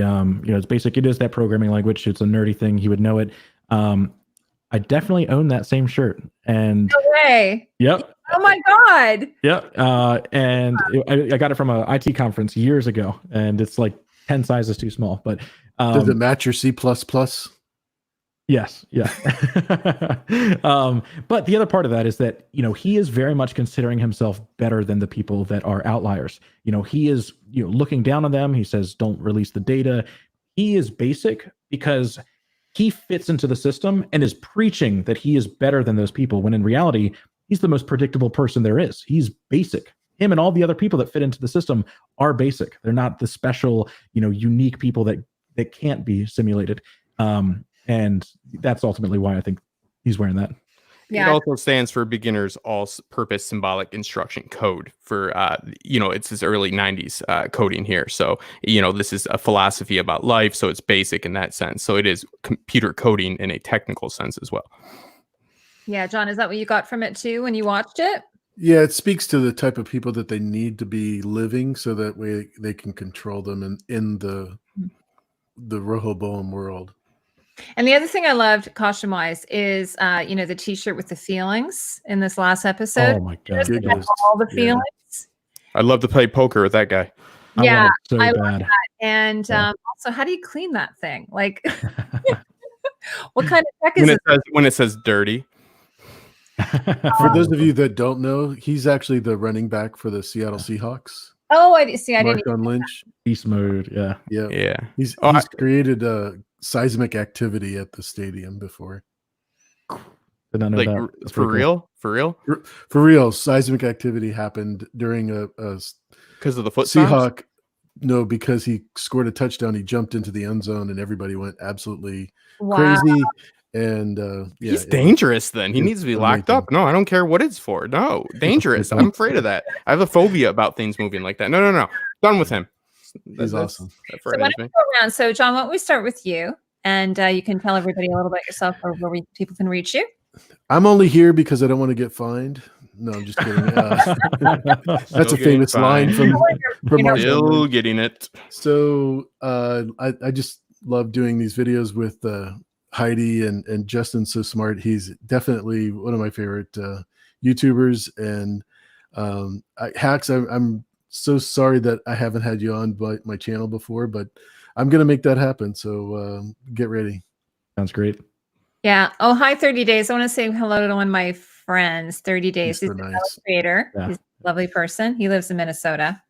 it's basic. It is that programming language. It's a nerdy thing. He would know it. I definitely own that same shirt. And no way. Yep. Oh my God. Yep. And I got it from a IT conference years ago, and it's like 10 sizes too small. But does it match your C++? Yes. Yeah. But the other part of that is that, he is very much considering himself better than the people that are outliers. He is, looking down on them. He says, don't release the data. He is basic because he fits into the system and is preaching that he is better than those people, when in reality, he's the most predictable person there is. He's basic. Him and all the other people that fit into the system are basic. They're not the special, unique people that can't be simulated. And that's ultimately why I think he's wearing that. Yeah. It also stands for Beginner's All-Purpose Symbolic Instruction Code for, it's his early 90s coding here. So, this is a philosophy about life. So it's basic in that sense. So it is computer coding in a technical sense as well. Yeah. John, is that what you got from it too when you watched it? Yeah, it speaks to the type of people that they need to be living so that way they can control them in the Rehoboam world. And the other thing I loved costume wise is, the T-shirt with the feelings in this last episode. Oh my god, Good yeah. list. All the Yeah. feelings. I'd love to play poker with that guy. I Yeah, want it so I love bad. And Yeah. also, how do you clean that thing? Like, what kind of tech is When it? when it says dirty. For those of you that don't know, he's actually the running back for the Seattle Seahawks. Oh, I see. I didn't. Marshawn Lynch. Beast mode, yeah. Yeah. Yeah. He's Oh, created seismic activity at the stadium before. Did not know like that. That's for pretty cool. real? For real, seismic activity happened during a Because of the foot stomps? Seahawk. No, because he scored a touchdown. He jumped into the end zone, and everybody went absolutely Wow. crazy. And He's dangerous then. He it's needs to be locked amazing. up. No, I don't care what it's for. No, dangerous. I'm afraid of that. I have a phobia about things moving like that. No. Done with him. He's awesome. So why don't we go around? So, John, why don't we start with you? And you can tell everybody a little about yourself or where people can reach you. I'm only here because I don't want to get fined. No, I'm just kidding. That's a famous line from Marshawn Still Lynch. getting it. So I just love doing these videos with Heidi and Justin's so smart. He's definitely one of my favorite YouTubers. And Hacks, I'm so sorry that I haven't had you on my channel before, but I'm gonna make that happen. So get ready. Sounds great. Yeah. Oh, hi, 30 Days. I want to say hello to one of my friends, 30 Days. He's so a nice. creator. Yeah. He's a lovely person. He lives in Minnesota.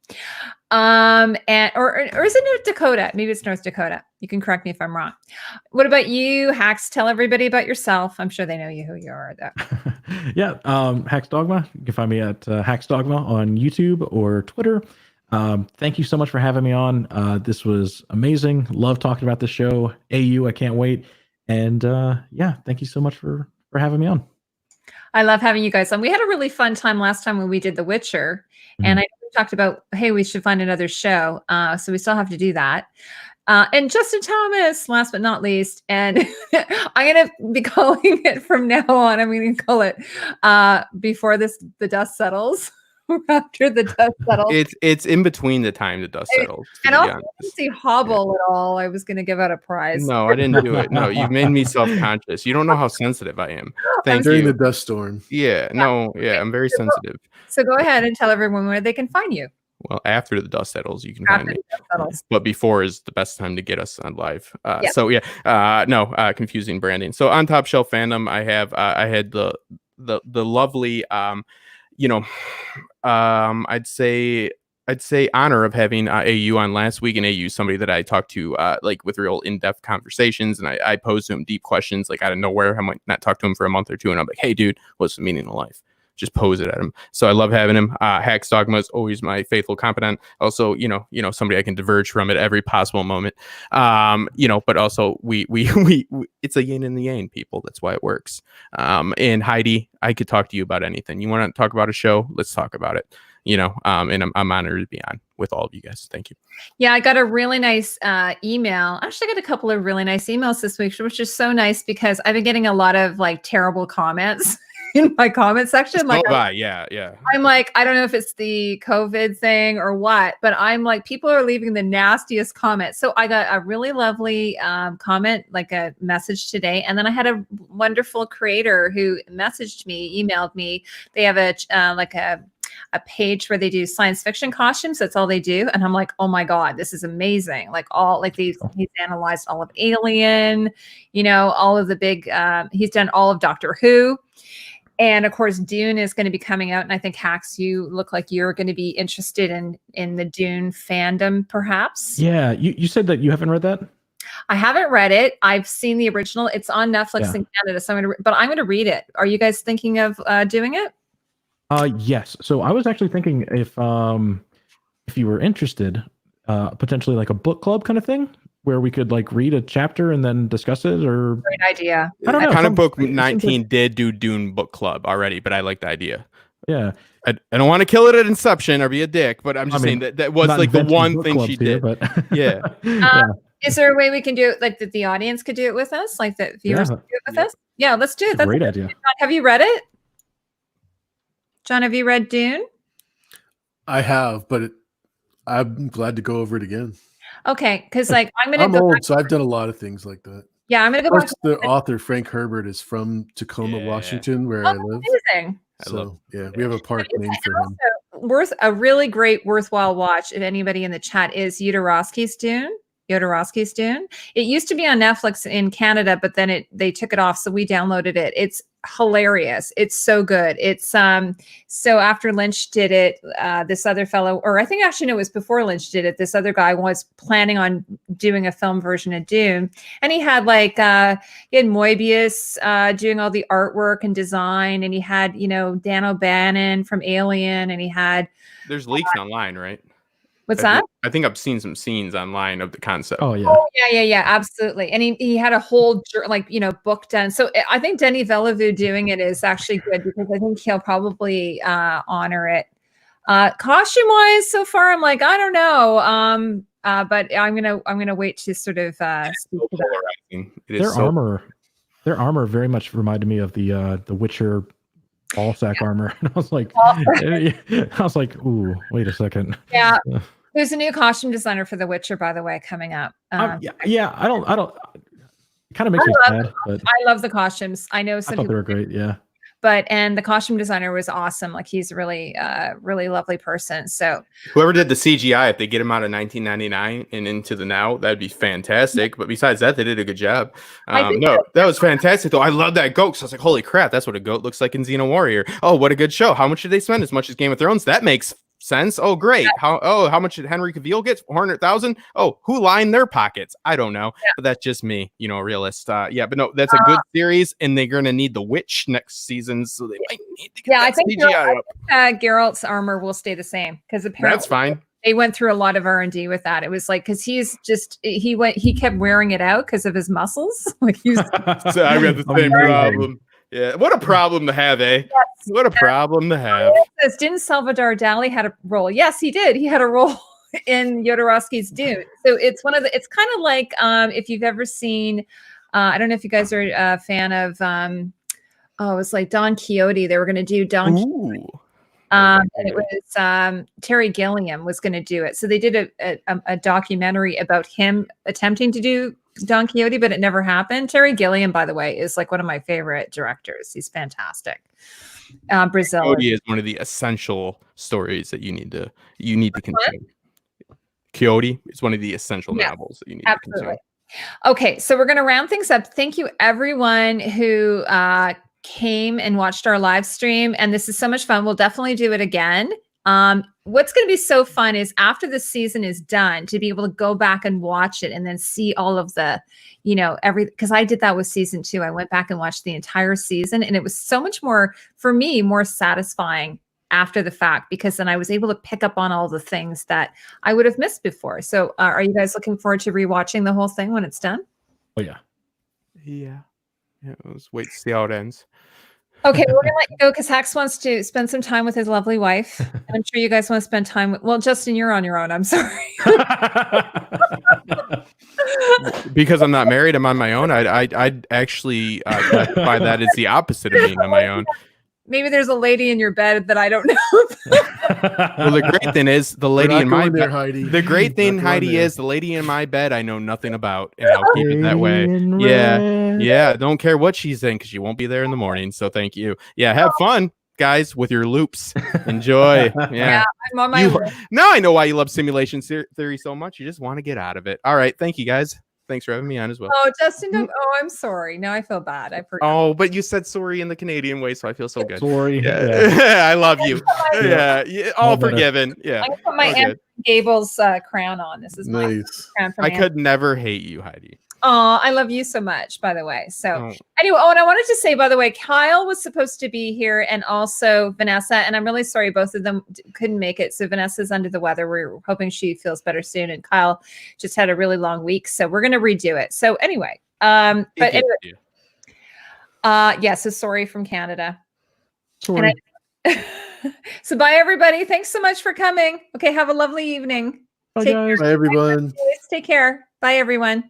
And or is it North Dakota? Maybe it's North Dakota. You can correct me if I'm wrong. What about you, Hacks? Tell everybody about yourself. I'm sure they know who you are, though. Yeah, Hacks Dogma. You can find me at Hacks Dogma on YouTube or Twitter. Thank you so much for having me on. This was amazing. Love talking about the show. AU, I can't wait. And yeah, thank you so much for having me on. I love having you guys on. We had a really fun time last time when we did The Witcher. And I talked about, hey, we should find another show. So we still have to do that. And Justin Thomas, last but not least. And I'm going to be calling it from now on. I'm going to call it before the dust settles. After the dust settles. It's in between the time the dust settles. And also, see Hobble at all. I was going to give out a prize. No, I didn't do it. No, you've made me self-conscious. You don't know how sensitive I am. Thank During you. the dust storm. Yeah, no, yeah, I'm very sensitive. So go ahead and tell everyone where they can find you. Well, after the dust settles, you can After find me. the dust settles. But before is the best time to get us on live. Yeah. So yeah, confusing branding. So on Top Shelf Fandom, I had the lovely I'd say honor of having AU on last week, and AU somebody that I talked to like with real in-depth conversations, and I posed to him deep questions like out of nowhere. I might not talk to him for a month or two, and I'm like, hey dude, what's the meaning of life? Just pose it at him. So I love having him. Hacks Dogma is always my faithful confidant. Also, somebody I can diverge from at every possible moment. But also we it's a yin and the yang, people. That's why it works. And Heidi, I could talk to you about anything. You want to talk about a show? Let's talk about it. And I'm honored to be on with all of you guys. Thank you. Yeah, I got a really nice email. Actually, I got a couple of really nice emails this week, which is so nice because I've been getting a lot of like terrible comments in my comment section. I'm like, I'm like, I don't know if it's the COVID thing or what, but I'm like, people are leaving the nastiest comments. So I got a really lovely comment, like a message today. And then I had a wonderful creator who emailed me. They have a page where they do science fiction costumes. That's all they do. And I'm like, oh my God, this is amazing. He's analyzed all of Alien, all of the big, he's done all of Doctor Who. And of course, Dune is going to be coming out. And I think Hacks, you look like you're going to be interested in the Dune fandom, perhaps. Yeah. You said that you haven't read that? I haven't read it. I've seen the original. It's on Netflix in Canada. So I'm going to read it. Are you guys thinking of doing it? Yes. So I was actually thinking if you were interested, potentially like a book club kind of thing where we could like read a chapter and then discuss it, or great idea. I don't know. Comic Book 19 did do Dune book club already, but I like the idea. Yeah. I don't want to kill it at Inception or be a dick, but I'm just saying that was like the one thing she did. But yeah. Is there a way we can do it like that the audience could do it with us? Like that viewers could do it with us? Yeah, let's do it. That's a great idea. Have you read it? John, have you read Dune? I have, but I'm glad to go over it again. Okay, because like I'm old, so I've done a lot of things like that. Yeah, I'm gonna Of go back. course, the author Frank Herbert is from Tacoma, Yeah. Washington, where Oh, I live. amazing. I So love- yeah, we have a park named for him. Worth a really great worthwhile watch if anybody in the chat is Jodorowsky's Dune. Jodorowsky's Dune. It used to be on Netflix in Canada, but then they took it off, so we downloaded it. It's hilarious. It's so good. It's so after Lynch did it, this other fellow, or I think actually no, it was before Lynch did it, this other guy was planning on doing a film version of Dune, and he had like he had Moebius doing all the artwork and design, and he had, you know, Dan O'Bannon from Alien, and he had There's leaks online, right? what's that? I think I've seen some scenes online of the concept. Oh yeah. Oh yeah, absolutely. And he had a whole like, you know, book done. So I think Denis Villeneuve doing it is actually good because I think he'll probably honor it. Costume wise, so far I'm like, I don't know. But I'm gonna wait to sort of speak to that. It is Their armor very much reminded me of the Witcher ball sack armor. And I was like, ooh, wait a second. Yeah. There's a new costume designer for The Witcher, by the way, coming up. Yeah, I don't. It kind of makes me sad, but I love the costumes. I know I some thought they people, were great. Yeah, and the costume designer was awesome. Like he's really, really lovely person. So whoever did the CGI, if they get him out of 1999 and into the now, that'd be fantastic. But besides that, they did a good job. No, that was fantastic though. I love that goat. So I was like, holy crap, that's what a goat looks like in Xena Warrior. Oh, what a good show. How much did they spend? As much as Game of Thrones? That makes sense. Oh, great. How much did Henry Cavill get? 400,000. Oh, who lined their pockets? I don't know, but that's just me, you know, a realist. Yeah, but no, that's a good series, and they're gonna need the witch next season, so they might need to get that CGI up. Geralt's armor will stay the same because apparently That's fine. They went through a lot of R&D with that. It was like because he kept wearing it out because of his muscles. Like he's So I got the same problem. Yeah, what a problem to have, eh? Yes. What a problem to have. Didn't Salvador Dali had a role? Yes, he did. He had a role in Jodorowsky's Dune. So it's it's kind of like if you've ever seen, I don't know if you guys are a fan of, it was like Don Quixote. They were going to do Don Quixote. And it was Terry Gilliam was going to do it. So they did a documentary about him attempting to do Don Quixote, but it never happened. Terry Gilliam, by the way, is like one of my favorite directors. He's fantastic. Brazil Quixote is one of the essential stories that you need to consume. Quixote is one of the essential novels that you need to consume. Okay, so we're going to round things up. Thank you, everyone who came and watched our live stream, and this is so much fun. We'll definitely do it again. What's going to be so fun is after the season is done to be able to go back and watch it and then see all of the, because I did that with season 2. I went back and watched the entire season, and it was so much more, for me, more satisfying after the fact, because then I was able to pick up on all the things that I would have missed before. So are you guys looking forward to rewatching the whole thing when it's done? Oh yeah. Yeah. Let's wait to see how it ends. Okay, we're gonna let you go because Hax wants to spend some time with his lovely wife. And I'm sure you guys want to spend time with. Well, Justin, you're on your own. I'm sorry. Because I'm not married, I'm on my own. I'd actually classify that as the opposite of being on my own. Maybe there's a lady in your bed that I don't know. Well, the great thing is the lady in my bed. Heidi. The great thing, Heidi, is the lady in my bed I know nothing about, and I'll keep it that way. Yeah. Don't care what she's in because she won't be there in the morning. So thank you. Yeah, have fun, guys, with your loops. Enjoy. Yeah, I'm on my way. Now I know why you love simulation theory so much. You just want to get out of it. All right, thank you, guys. Thanks for having me on as well. Oh, Justin, don't. Oh, I'm sorry. Now I feel bad. I forgot. Oh, but you said sorry in the Canadian way, so I feel so good. Sorry. Yeah. I love you. Yeah. All forgiven. Yeah. I'm gonna put my Anthony Gables crown on. This is my crown from I could never hate you, Heidi. Oh, I love you so much, by the way. So anyway, and I wanted to say, by the way, Kyle was supposed to be here and also Vanessa, and I'm really sorry both of them couldn't make it. So Vanessa's under the weather. We're hoping she feels better soon. And Kyle just had a really long week. So we're going to redo it. So anyway, so sorry from Canada. Sorry. So bye, everybody. Thanks so much for coming. Okay, have a lovely evening. Bye, guys. Bye, everyone. Take care. Bye, everyone.